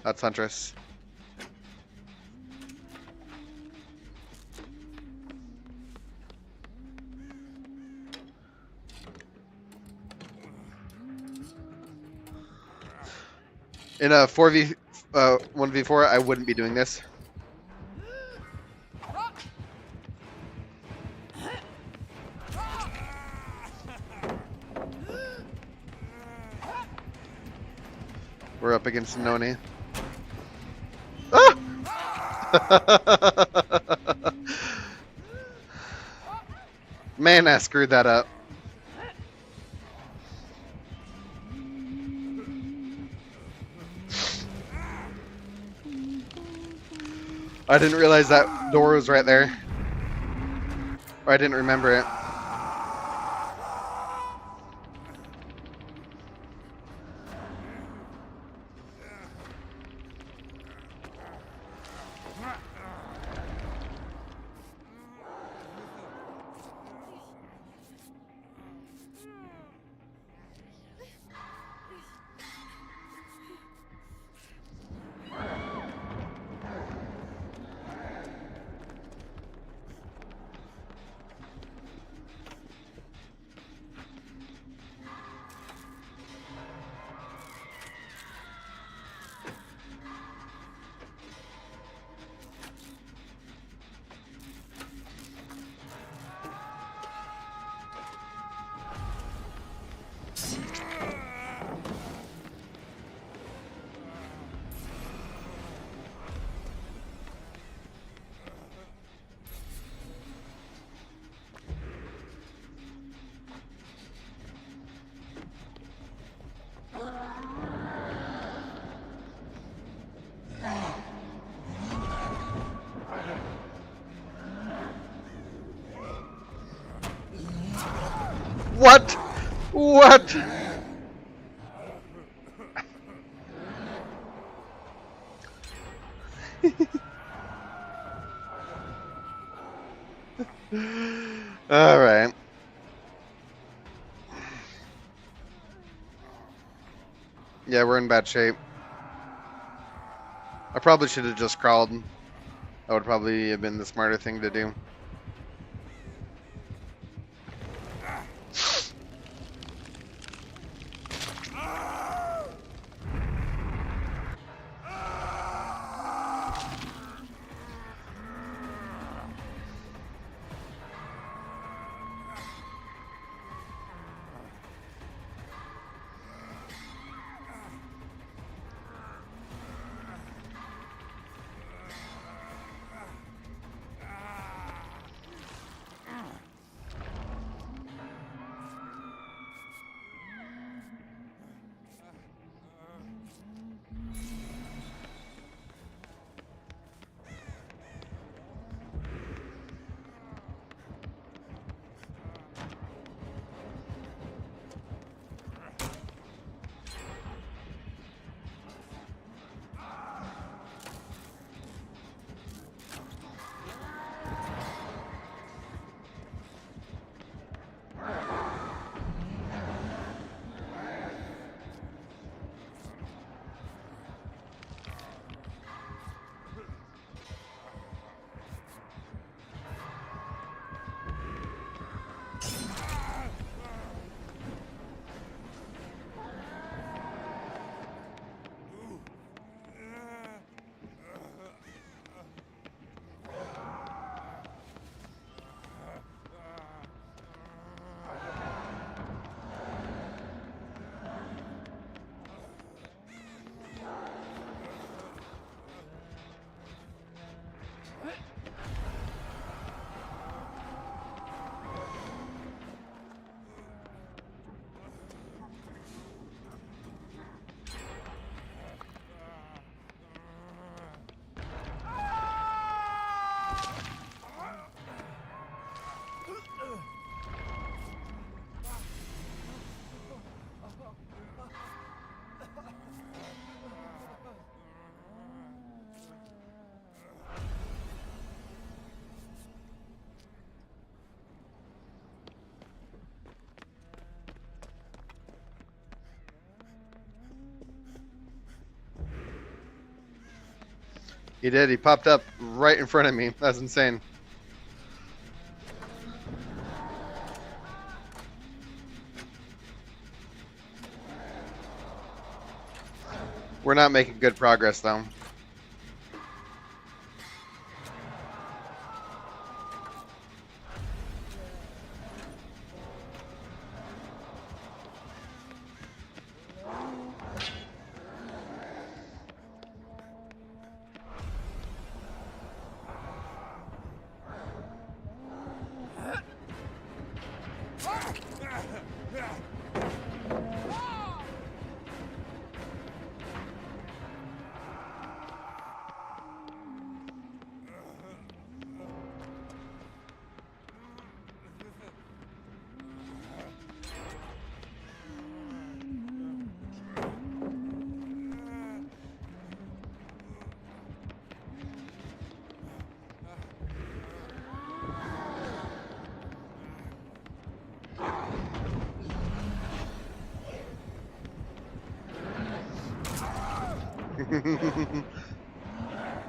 That's Huntress. In a 1v4, I wouldn't be doing this. We're up against Noni. Ah! Man, I screwed that up. I didn't realize that door was right there. Or I didn't remember it. What? What? All right. Yeah, we're in bad shape. I probably should have just crawled. That would probably have been the smarter thing to do. He did. He popped up right in front of me. That's insane. We're not making good progress, though.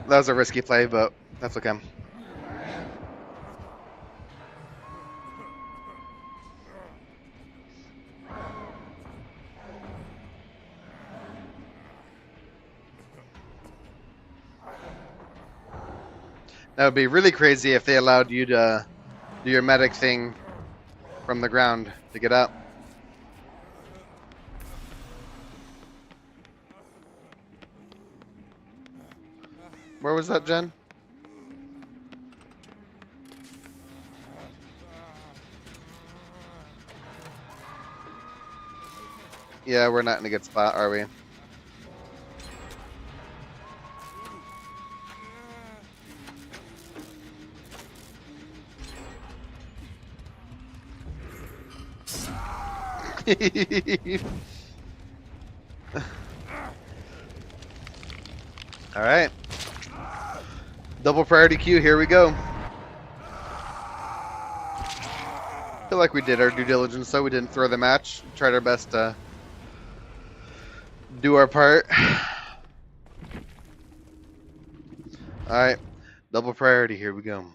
That was a risky play, but that's okay. That would be really crazy if they allowed you to do your medic thing from the ground to get up. Where was that, Jen? Yeah, we're not in a good spot, are we? All right. Double priority queue. Here we go. Feel like we did our due diligence, so we didn't throw the match. Tried our best to do our part. All right. Double priority. Here we go.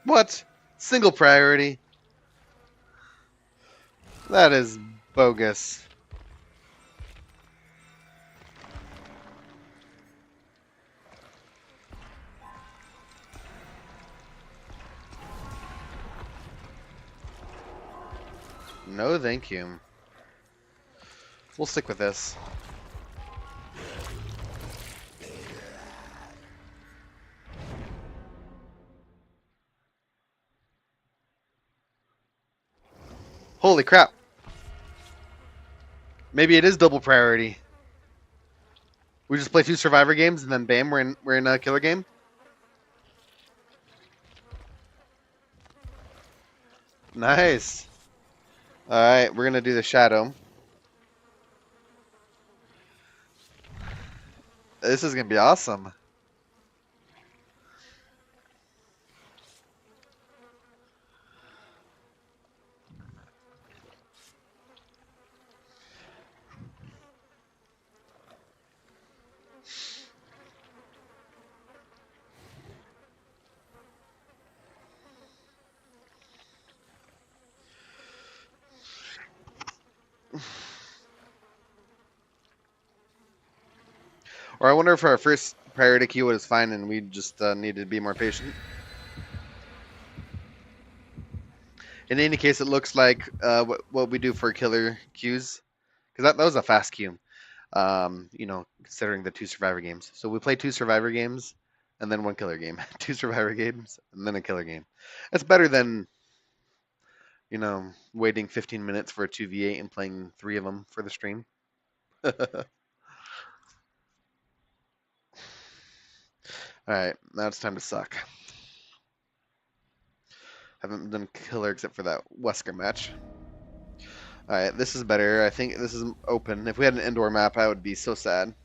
What? Single priority? That is bogus. No, thank you. We'll stick with this. Holy crap. Maybe it is double priority. We just play 2 survivor games and then bam, we're in a killer game. Nice. All right, we're gonna do the shadow. This is gonna be awesome. Or I wonder if our first priority queue was fine and we just needed to be more patient. In any case, it looks like what we do for killer queues, because that was a fast queue. You know, considering the 2 survivor games. So we play 2 survivor games and then 1 killer game. 2 survivor games and then a killer game. That's better than, you know, waiting 15 minutes for a 2v8 and playing 3 of them for the stream. Alright, now it's time to suck. Haven't done killer except for that Wesker match. Alright, this is better. I think this is open. If we had an indoor map, I would be so sad.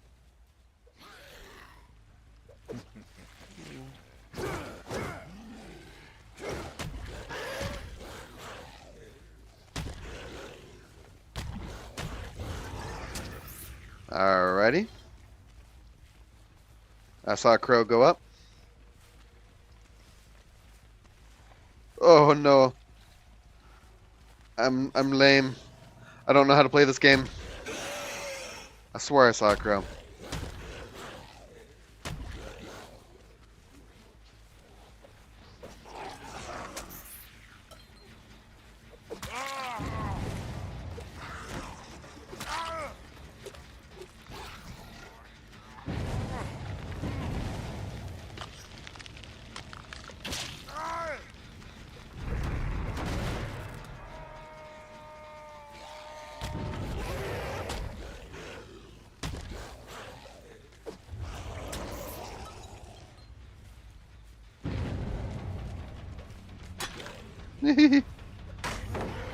Alrighty. I saw a crow go up. Oh no. I'm lame. I don't know how to play this game. I swear I saw a crow.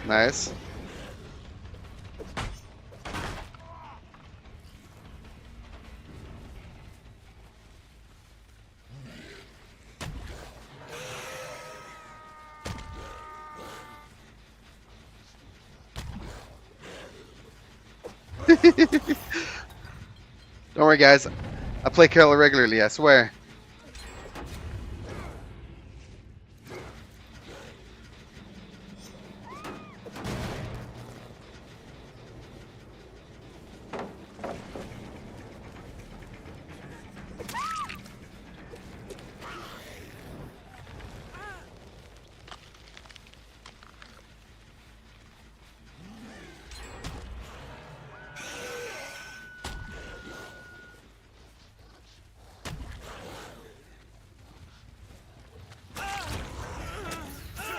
Nice. Don't worry, guys. I play Carol regularly, I swear.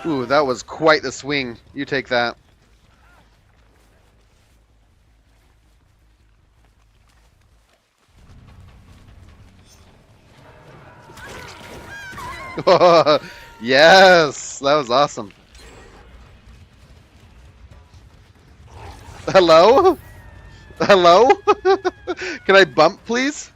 Ooh, that was quite the swing. You take that. Yes, that was awesome. Hello? Hello? Can I bump, please?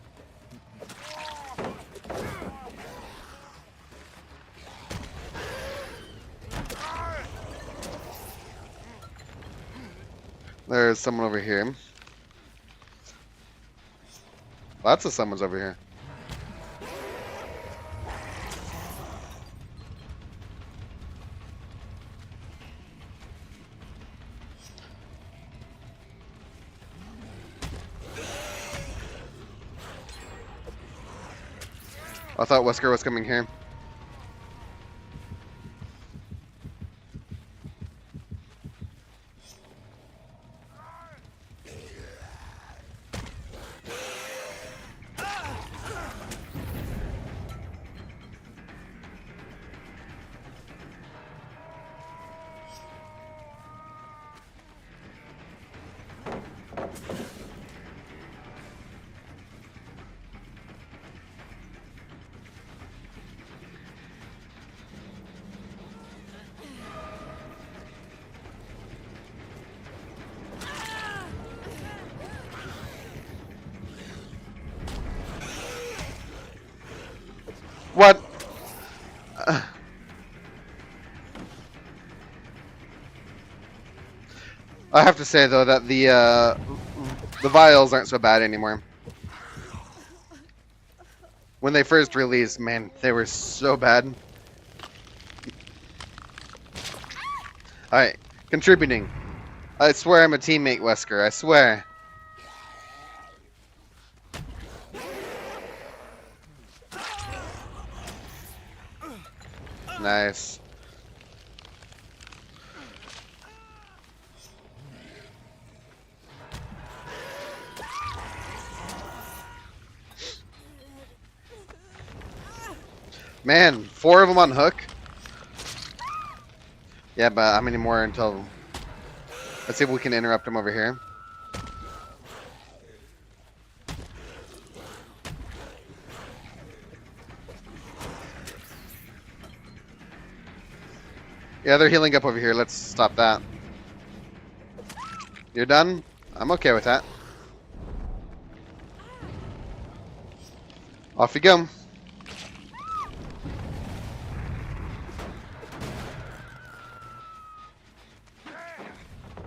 There's someone over here. Lots of someone's over here. I thought Wesker was coming here. What? I have to say though that the vials aren't so bad anymore. When they first released, man, they were so bad. Alright, contributing. I swear I'm a teammate, Wesker. I swear. Nice. Man, 4 of them on hook. Yeah, but how many more until... Let's see if we can interrupt them over here. Yeah, they're healing up over here. Let's stop that. You're done? I'm okay with that. Off you go.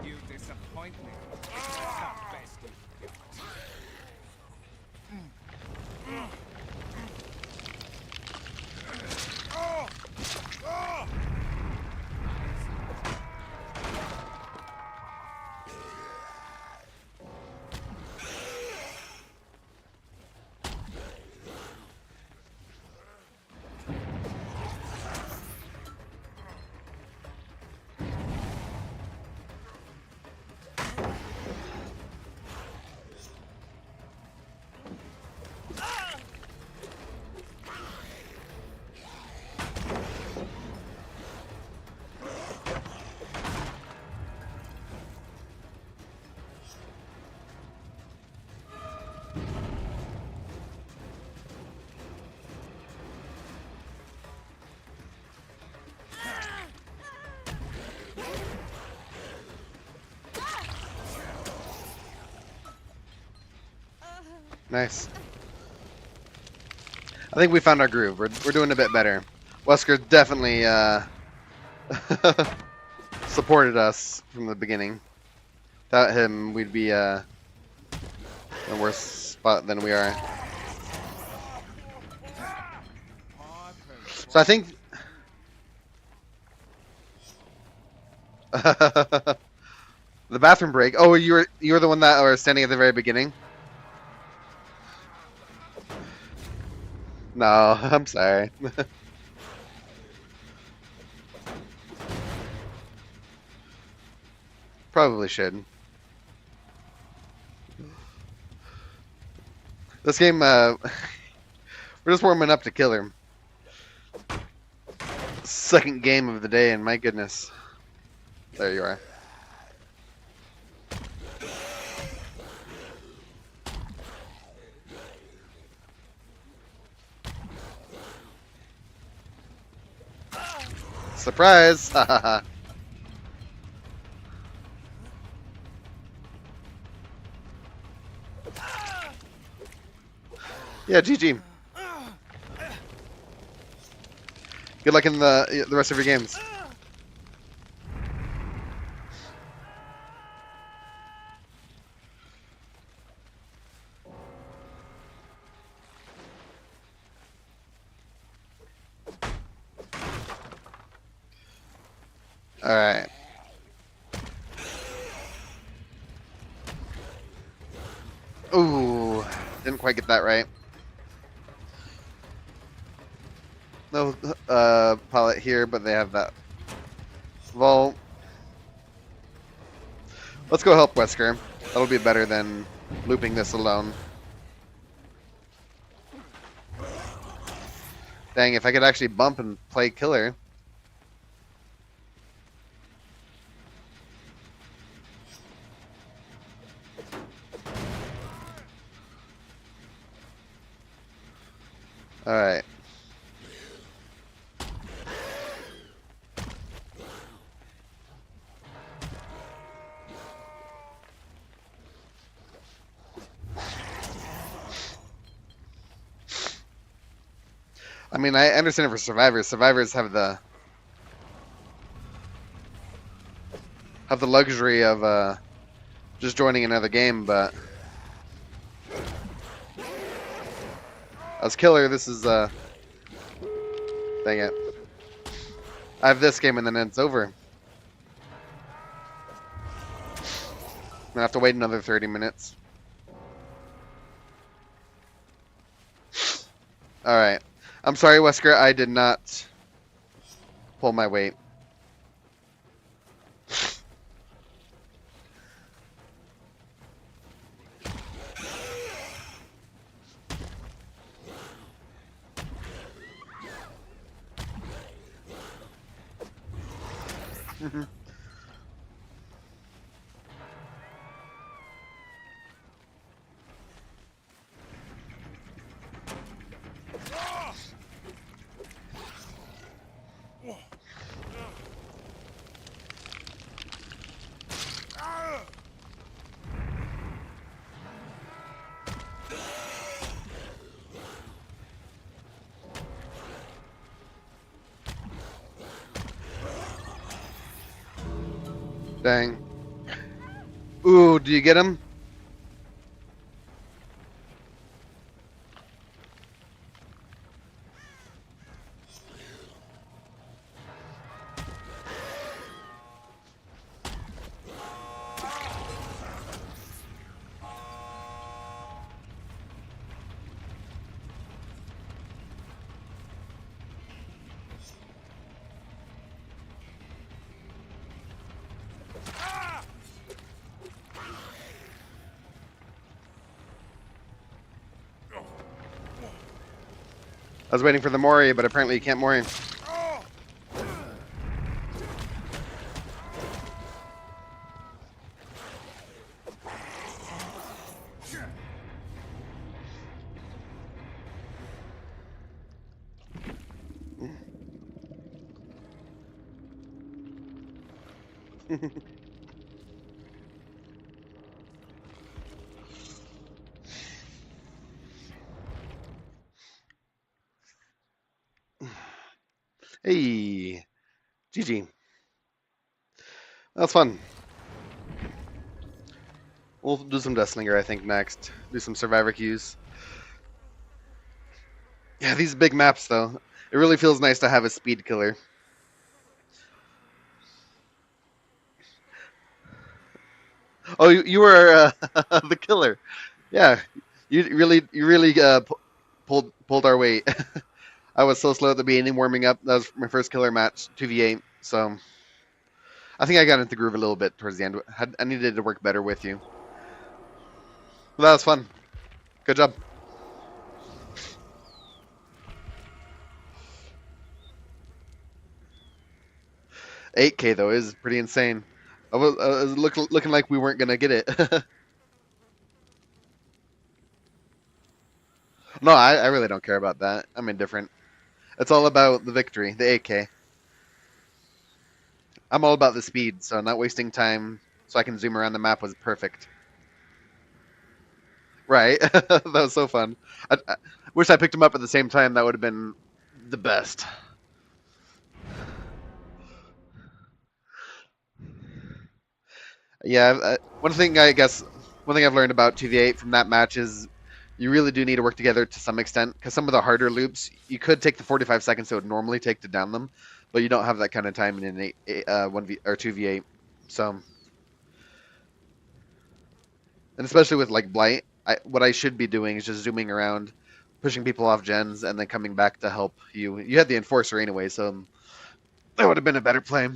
You disappoint me. It's the best you've got. Nice. I think we found our groove. We're doing a bit better. Wesker definitely supported us from the beginning. Without him, we'd be in a worse spot than we are. So I think the bathroom break. Oh, you were the one that was standing at the very beginning. No, I'm sorry. Probably should. This game, we're just warming up to kill him. Second game of the day, and my goodness. There you are. Surprise! Yeah, GG. Good luck in the rest of your games. All right. Ooh, didn't quite get that right. No pilot here, but they have that vault. Let's go help Wesker. That'll be better than looping this alone. Dang, if I could actually bump and play killer. All right. I mean, I understand it for survivors. Survivors have the luxury of just joining another game, but as killer, this is dang it. I have this game and then it's over. I'm gonna have to wait another 30 minutes. All right. I'm sorry, Wesker. I did not pull my weight. Dang. Ooh, do you get him? I was waiting for the Mori, but apparently you can't Mori. Hey, GG. That was fun. We'll do some Deathslinger, I think, next. Do some Survivor queues. Yeah, these big maps, though. It really feels nice to have a speed killer. Oh, you were the killer. Yeah, you really pulled our weight. I was so slow at the beginning warming up. That was my first killer match, 2v8. So I think I got into the groove a little bit towards the end. I needed to work better with you. But that was fun. Good job. 8K though is pretty insane. I was looking like we weren't gonna get it. No, I really don't care about that. I'm indifferent. It's all about the victory, the 8K. I'm all about the speed, so not wasting time so I can zoom around the map was perfect. Right. That was so fun. I wish I picked him up at the same time. That would have been the best. Yeah, one thing I guess one thing I've learned about 2v8 from that match is you really do need to work together to some extent because some of the harder loops you could take the 45 seconds it would normally take to down them, but you don't have that kind of time in an 1v or 2v8. So, and especially with like Blight, what I should be doing is just zooming around, pushing people off gens, and then coming back to help you. You had the Enforcer anyway, so that would have been a better play.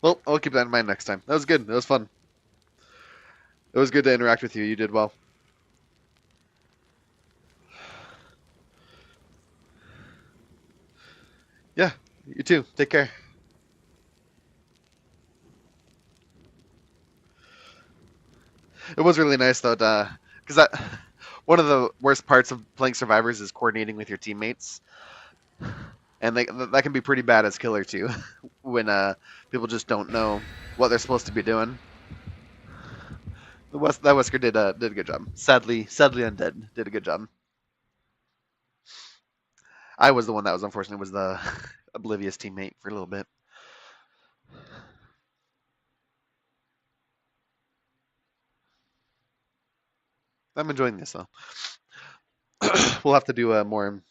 Well, I'll keep that in mind next time. That was good. That was fun. It was good to interact with you. You did well. Yeah, you too. Take care. It was really nice though, because that one of the worst parts of playing survivors is coordinating with your teammates, and that can be pretty bad as killer too, when people just don't know what they're supposed to be doing. That Wesker did a good job. Sadly undead did a good job. I was the one that was unfortunately was the oblivious teammate for a little bit. I'm enjoying this though. We'll have to do a more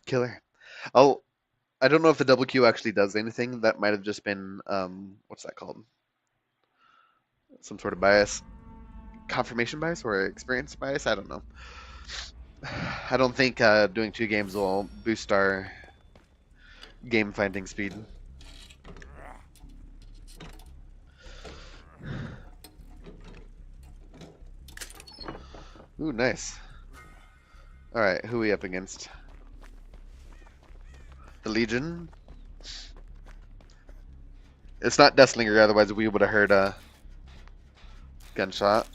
killer. Oh, I don't know if the double Q actually does anything. That might have just been what's that called? Some sort of bias, confirmation bias or experience bias. I don't know. I don't think doing 2 games will boost our game finding speed. Ooh, nice. All right, who are we up against? The Legion. It's not Dustlinger, otherwise we would have heard a gunshot.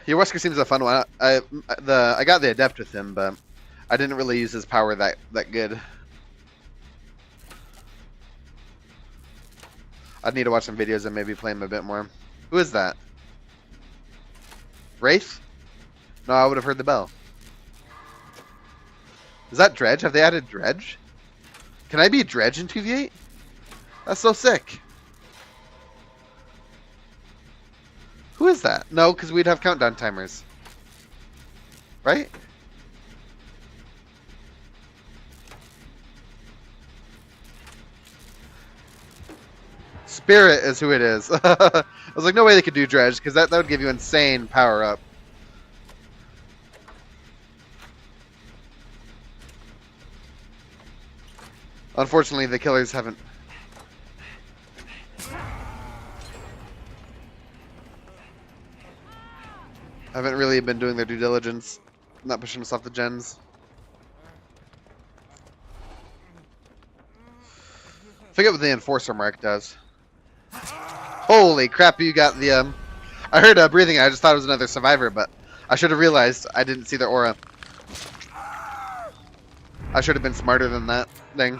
Your Wesker seems a fun one. I got the Adept with him, but I didn't really use his power that good. I'd need to watch some videos and maybe play him a bit more. Who is that? Wraith? No, I would have heard the bell. Is that Dredge? Have they added Dredge? Can I be Dredge in 2v8? That's so sick. Who is that? No, because we'd have countdown timers. Right? Spirit is who it is. I was like, no way they could do Dredge, because that would give you insane power up. Unfortunately, the killers haven't really been doing their due diligence, not pushing us off the gens. Forget what the Enforcer mark does. Holy crap, you got the, I heard breathing, I just thought it was another survivor, but I should have realized I didn't see their aura. I should have been smarter than that thing.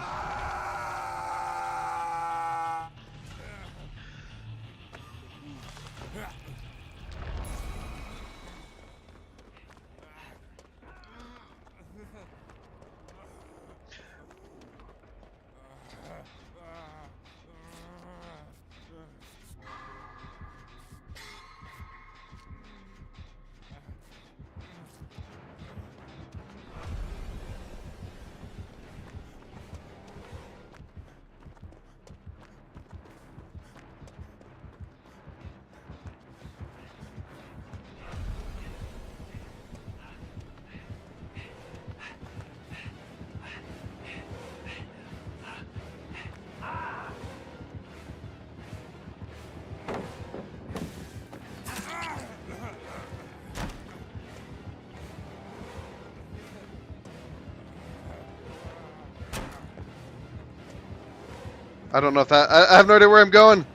I don't know if that. I have no idea where I'm going.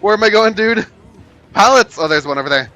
Where am I going, dude? Pallets! Oh, there's one over there.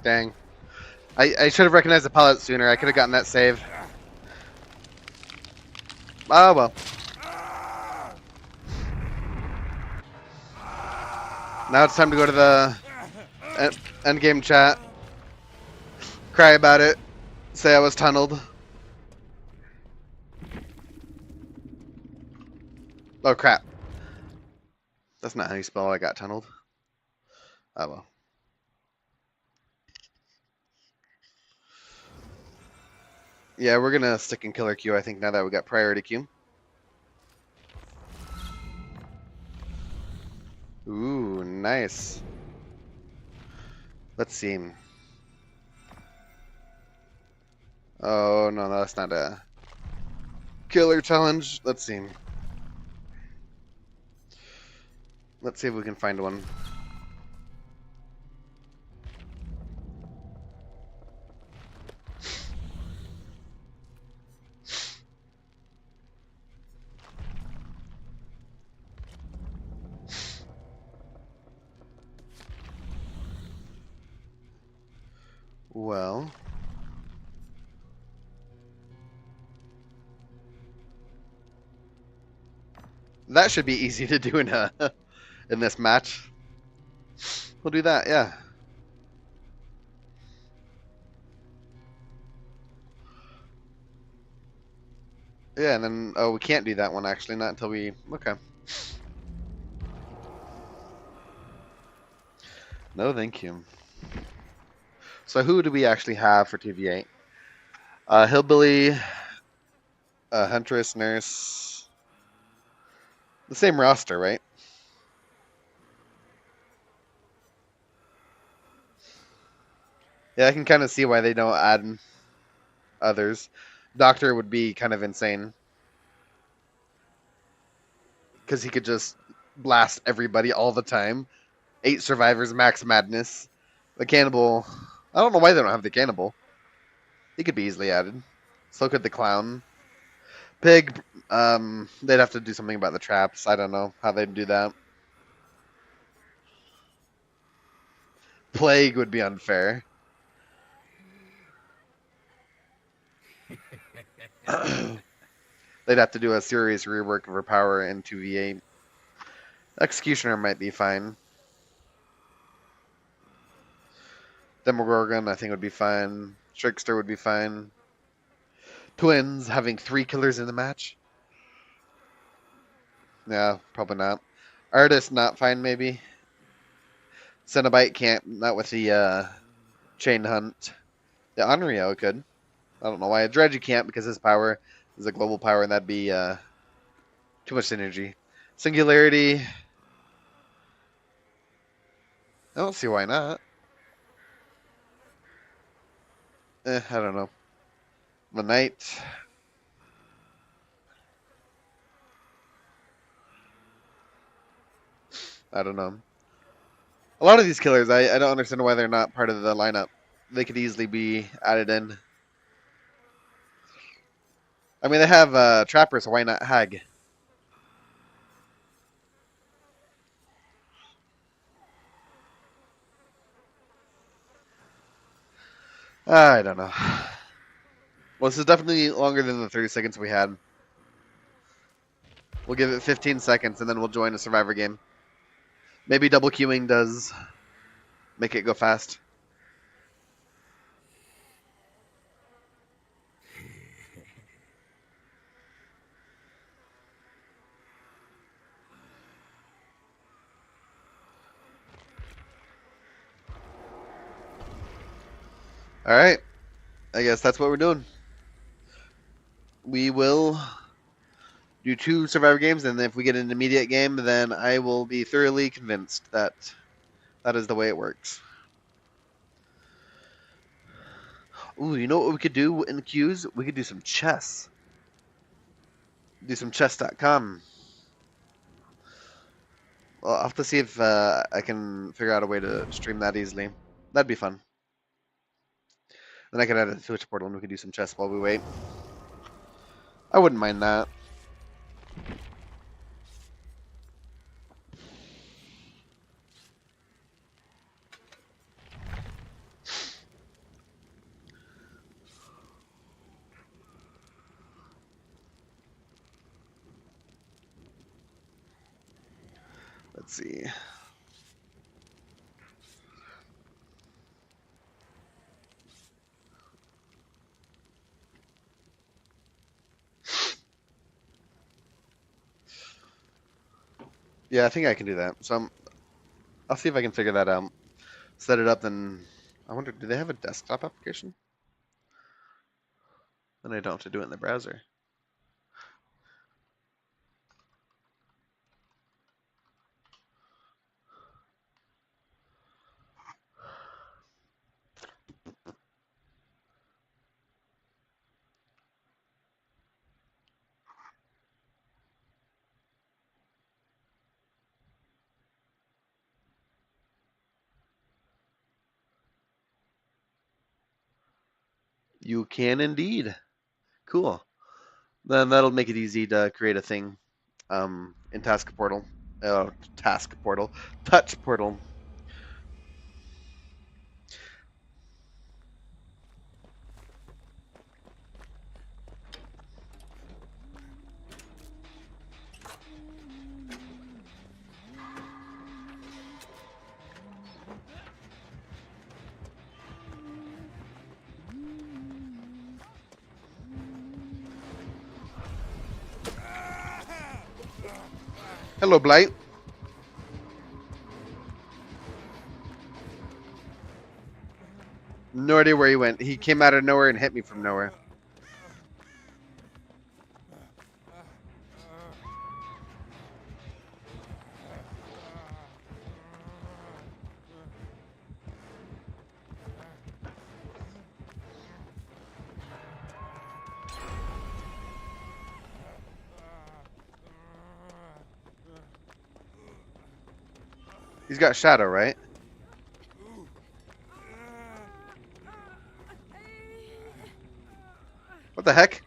Dang. I should have recognized the pallet sooner. I could have gotten that save. Oh, well. Now it's time to go to the end game chat. Cry about it. Say I was tunneled. Oh, crap. That's not how you spell I got tunneled. Oh, well. Yeah, we're going to stick in killer queue, I think, now that we got priority queue. Ooh, nice. Let's see. Oh, no, that's not a killer challenge. Let's see. Let's see if we can find one. Well, that should be easy to do in a in this match. We'll do that, yeah. Yeah, and then oh, we can't do that one actually, not until we okay. No, thank you. So who do we actually have for TV8? Hillbilly, Huntress, Nurse. The same roster, right? Yeah, I can kind of see why they don't add others. Doctor would be kind of insane. Because he could just blast everybody all the time. 8 survivors, max madness. The cannibal. I don't know why they don't have the cannibal. He could be easily added. So could the clown. Pig, they'd have to do something about the traps. I don't know how they'd do that. Plague would be unfair. They'd have to do a serious rework of her power in 2v8. Executioner might be fine. Demogorgon, I think, would be fine. Trickster would be fine. Twins, having 3 killers in the match. Yeah, probably not. Artist, not fine, maybe. Cenobite can't, not with the chain hunt. The Onryo could. I don't know why. Dredge can't because his power is a global power, and that'd be too much synergy. Singularity. I don't see why not. I don't know. The Knight. I don't know. A lot of these killers, I don't understand why they're not part of the lineup. They could easily be added in. I mean, they have Trapper, so why not Hag? I don't know. Well, this is definitely longer than the 30 seconds we had. We'll give it 15 seconds, and then we'll join a Survivor game. Maybe double queuing does make it go fast. All right. I guess that's what we're doing. We will do 2 Survivor games, and if we get an immediate game, then I will be thoroughly convinced that that is the way it works. Ooh, you know what we could do in the queues? We could do some chess. Do some chess.com. Well, I'll have to see if I can figure out a way to stream that easily. That'd be fun. Then I could add a Twitch portal and we could do some chess while we wait. I wouldn't mind that. Let's see. Yeah, I think I can do that. So I'll see if I can figure that out. Set it up, then I wonder, do they have a desktop application? Then I don't have to do it in the browser. You can indeed. Cool. Then that'll make it easy to create a thing in Task Portal. Task Portal. Touch Portal. Hello, Blight. No idea where he went. He came out of nowhere and hit me from nowhere. He's got Shadow, right? What the heck?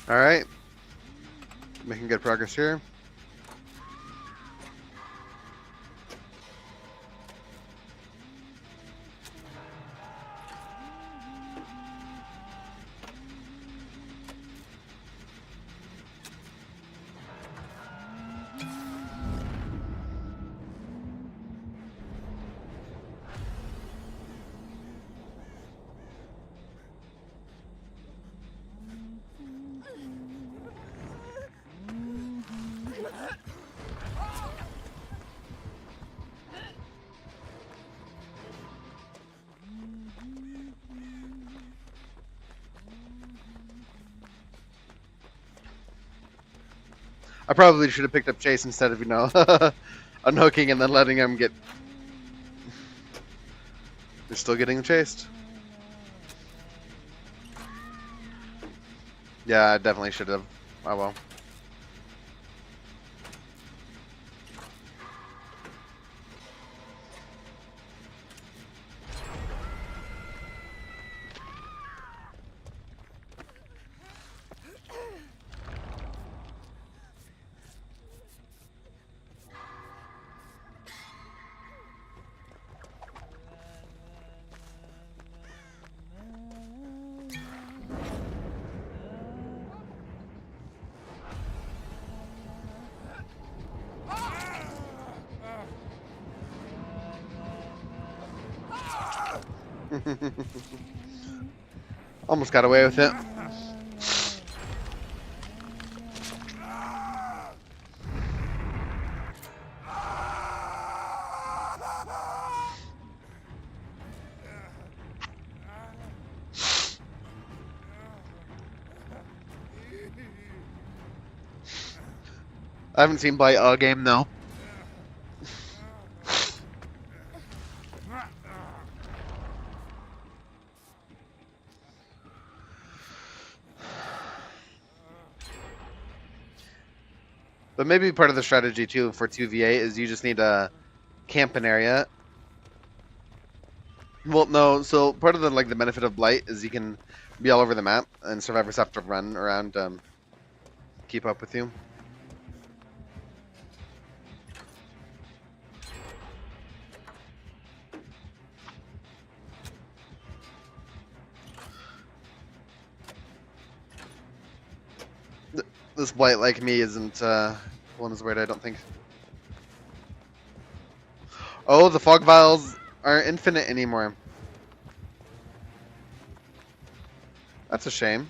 All right. Making good progress here. I probably should have picked up chase instead of, you know, unhooking and then letting him get. They're still getting chased. Yeah, I definitely should have. Oh well. Almost got away with it. I haven't seen Blight all game though. But maybe part of the strategy too for 2v8 is you just need to camp an area. Well, no. So part of the the benefit of Blight is you can be all over the map, and survivors have to run around, keep up with you. This Blight like me isn't one is weird. I don't think. Oh, the fog vials aren't infinite anymore. That's a shame.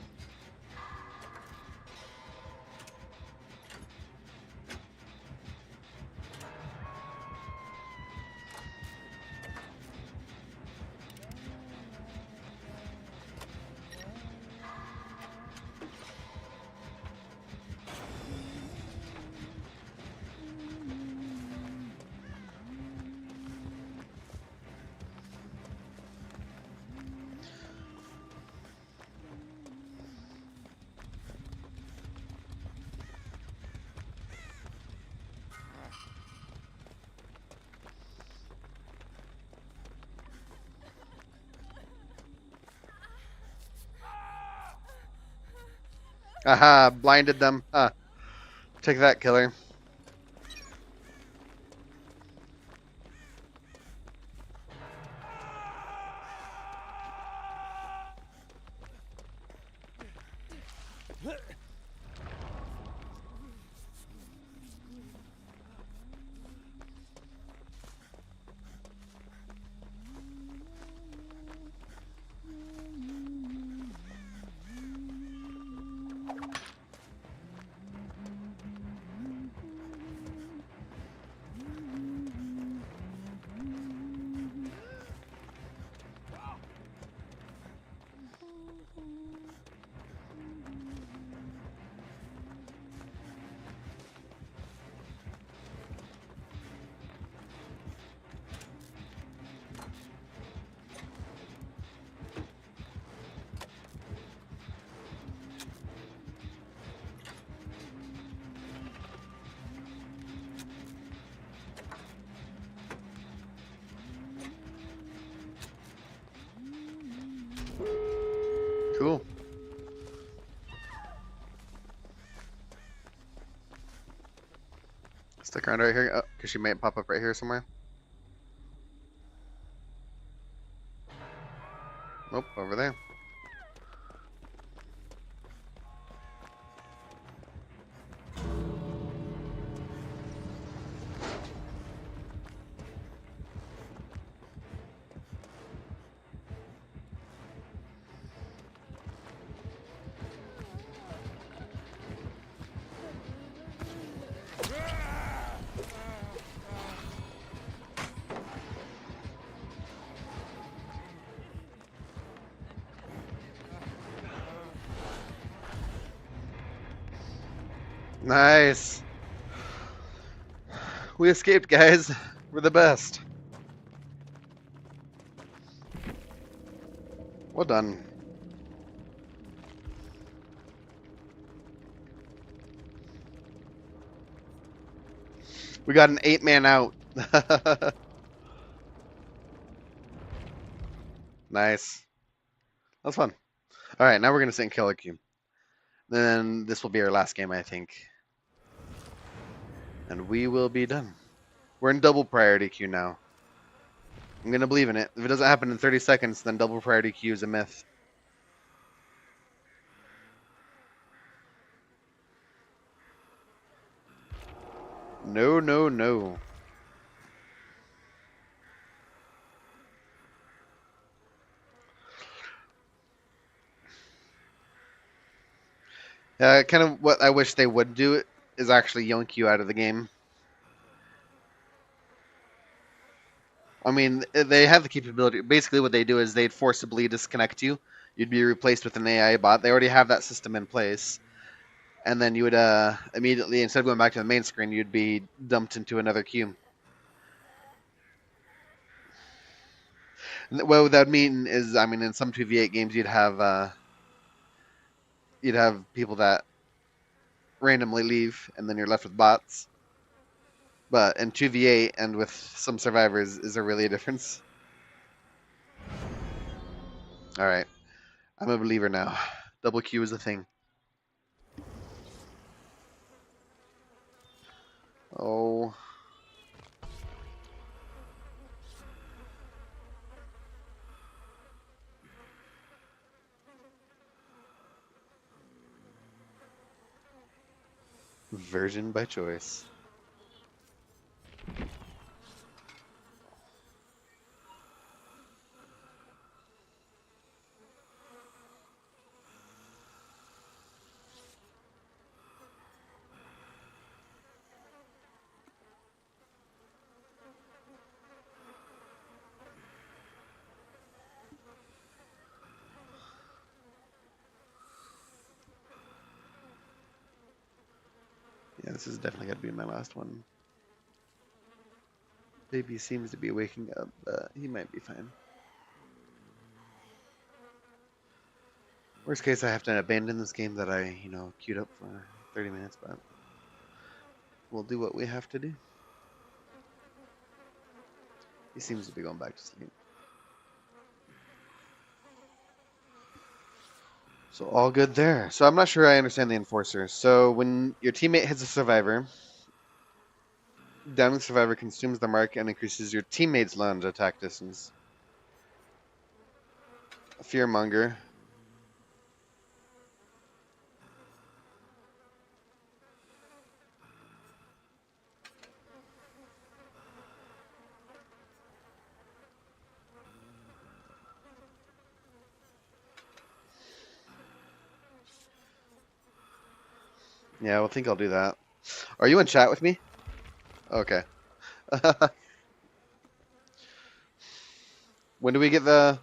Aha, blinded them. Huh. Take that, killer. Cool. Stick around right here, because she might pop up right here somewhere. Nope, over there. Nice. We escaped, guys. We're the best. Well done. We got an 8-man out. Nice. That's fun. All right, now we're gonna sit and kill a cube. Then this will be our last game, I think, and we will be done. We're in double priority queue now. I'm gonna believe in it. If it doesn't happen in 30 seconds, then double priority queue is a myth. No, no, no. Kind of what I wish they would do is actually yank you out of the game. I mean, they have the capability. Basically, what they do is they'd forcibly disconnect you. You'd be replaced with an AI bot. They already have that system in place. And then you would immediately, instead of going back to the main screen, you'd be dumped into another queue. What that would mean is, I mean, in some 2v8 games, you'd have people that randomly leave, and then you're left with bots. But in 2v8 and with some survivors, is there really a difference? All right, I'm a believer now. Double Q is a thing. Oh. Version by choice. Yeah, this is definitely got to be my last one. Baby seems to be waking up, but he might be fine. Worst case, I have to abandon this game that I, queued up for 30 minutes, but we'll do what we have to do. He seems to be going back to sleep. So all good there. So I'm not sure I understand the enforcer. So when your teammate hits a survivor, downing survivor consumes the mark and increases your teammate's lounge attack distance. Fearmonger. Yeah, I think I'll do that. Are you in chat with me? Okay. When do we get the...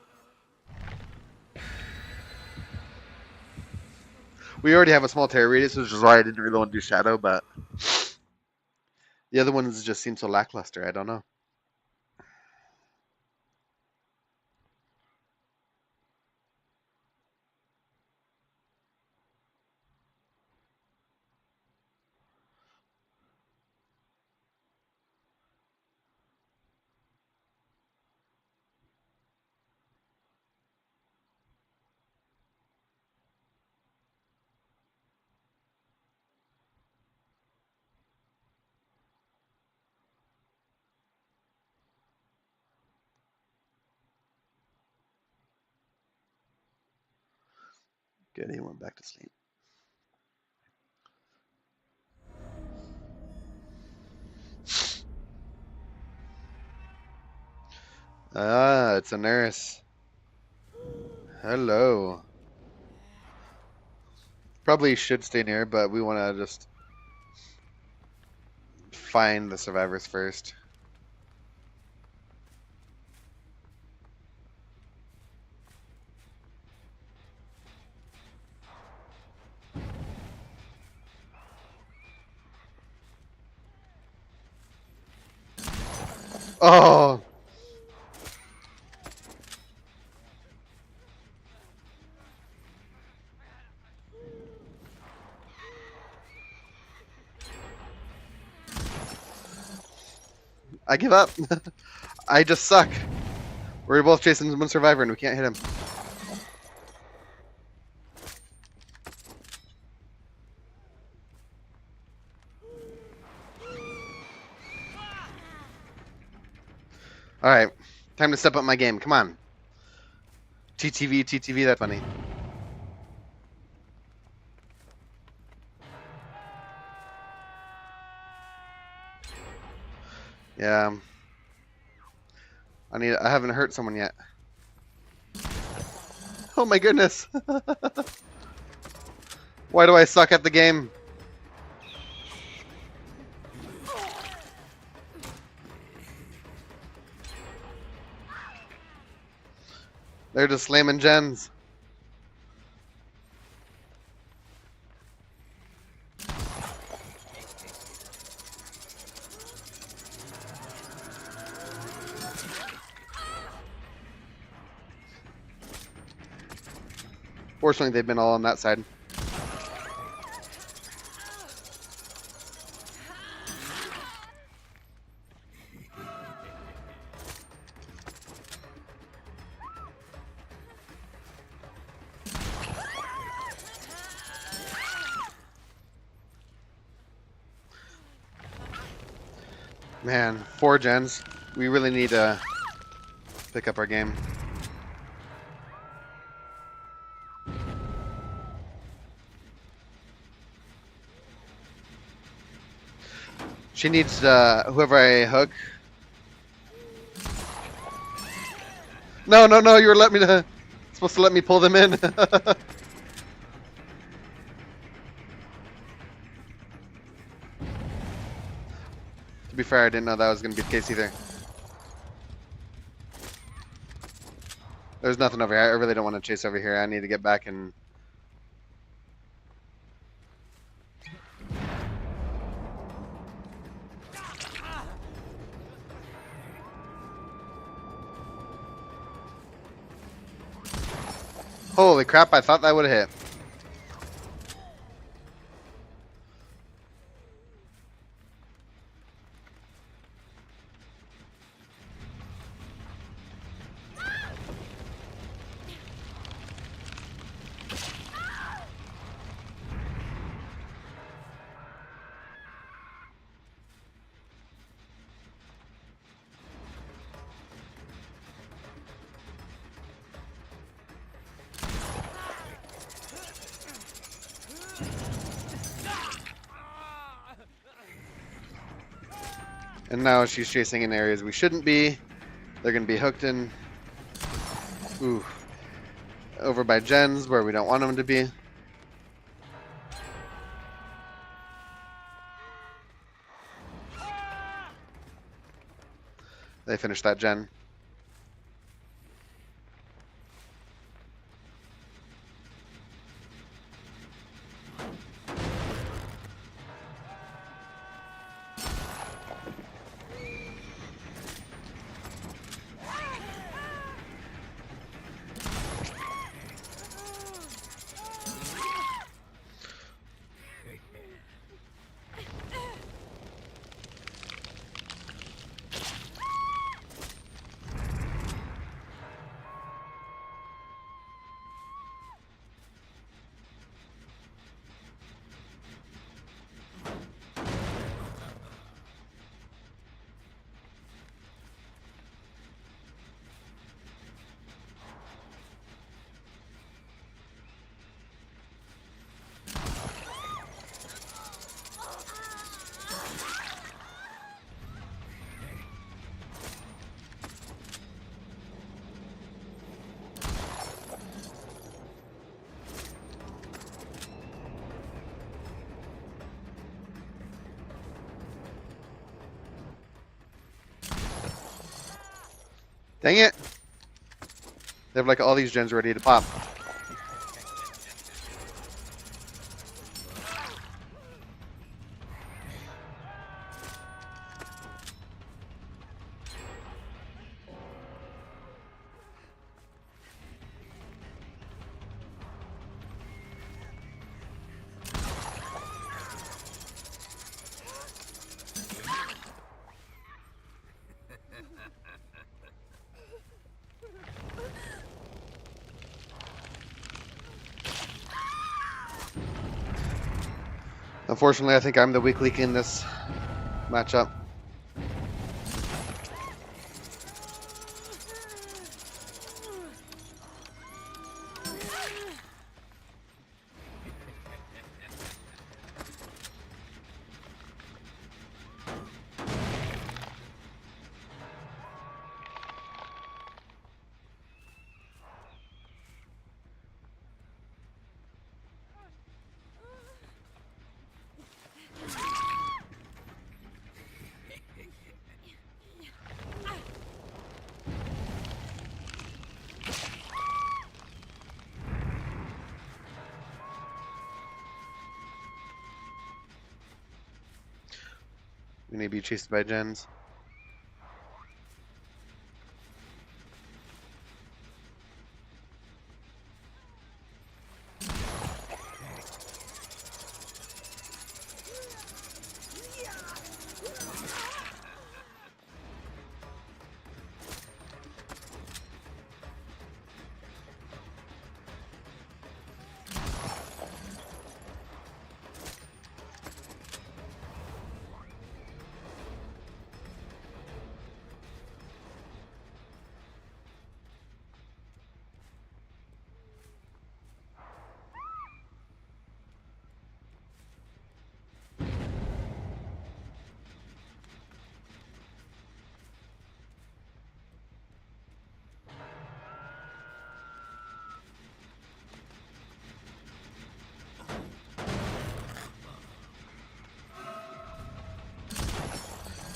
We already have a small terror radius, which is why I didn't really want to do Shadow, but the other ones just seem so lackluster. I don't know. Good, he went back to sleep. Ah, it's a nurse. Hello. Probably should stay near, but we want to just find the survivors first. I give up. I just suck. We're both chasing one survivor and we can't hit him. Alright. Time to step up my game. Come on. TTV, TTV, that's funny. Yeah. I haven't hurt someone yet. Oh my goodness. Why do I suck at the game? They're just slamming gens. Fortunately, they've been all on that side. Man, 4 gens. We really need to pick up our game. She needs whoever I hook. No, no, no! You were supposed to let me pull them in. To be fair, I didn't know that was going to be the case either. There's nothing over here. I really don't want to chase over here. I need to get back and... Holy crap, I thought that would have hit. And now she's chasing in areas we shouldn't be. They're going to be hooked in. Ooh. Over by gens where we don't want them to be. They finished that gen. Dang it! They have like all these gens ready to pop. Unfortunately, I think I'm the weak link in this matchup. We need to be chased by gens.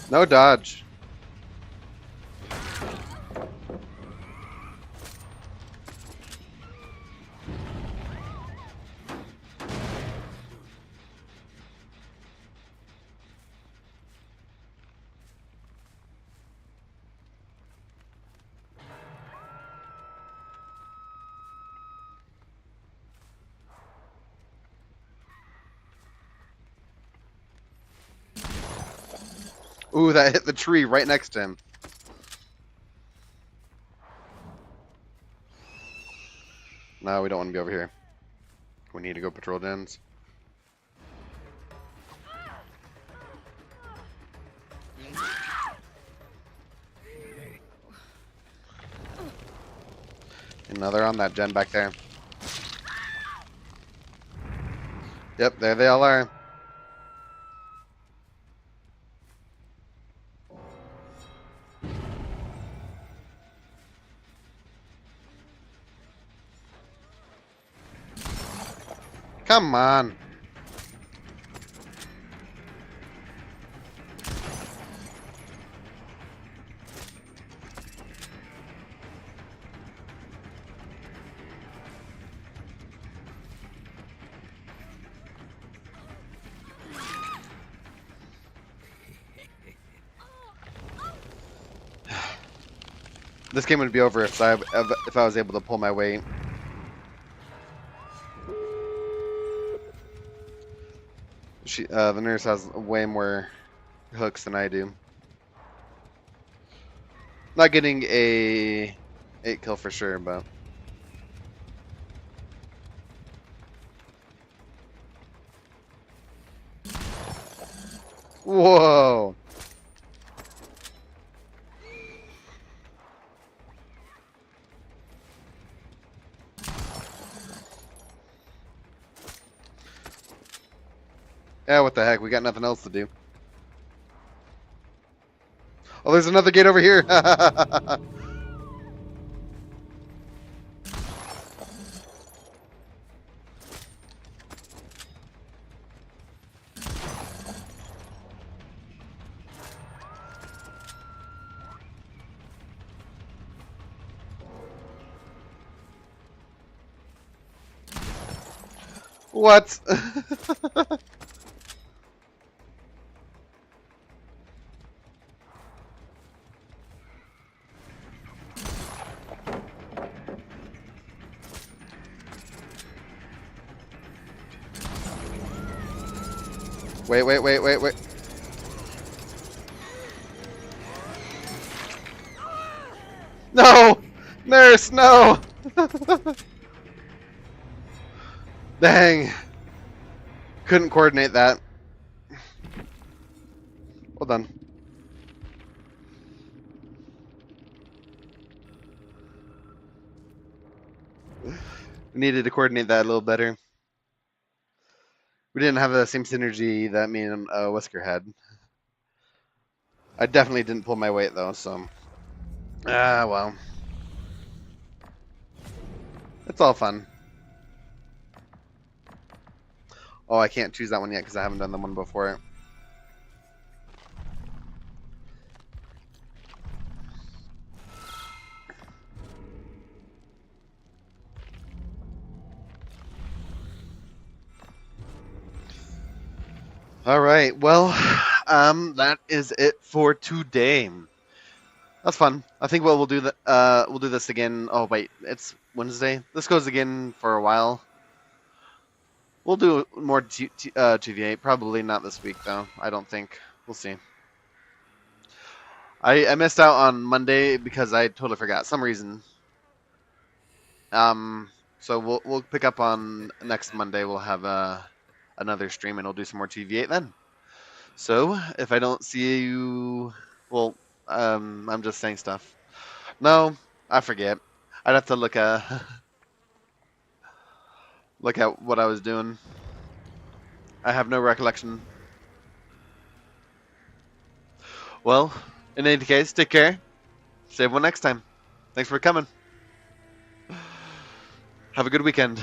No dodge. Ooh, that hit the tree right next to him. No, we don't want to be over here. We need to go patrol gens. Another on that gen back there. Yep, there they all are. Come on. This game would be over if I was able to pull my weight. The nurse has way more hooks than I do. Not getting a 8 kill for sure, but whoa. Yeah, what the heck? We got nothing else to do. Oh, there's another gate over here. What? Wait. No! Nurse, no! Dang. Couldn't coordinate that. Well done. Needed to coordinate that a little better. We didn't have the same synergy that me and Whisker had. I definitely didn't pull my weight though, so well, it's all fun. Oh, I can't choose that one yet because I haven't done the one before it. All right, well, that is it for today. That's fun. I think we'll do that. We'll do this again. Oh wait, it's Wednesday. This goes again for a while. We'll do more TVA. Probably not this week though. I don't think. We'll see. I missed out on Monday because I totally forgot some reason. So we'll pick up on next Monday. We'll have another stream and we'll do some more TVA then. So if I don't see you, well, I'm just saying stuff. No, I forget. I'd have to look look at what I was doing. I have no recollection. Well, in any case, take care. Save one next time. Thanks for coming. Have a good weekend.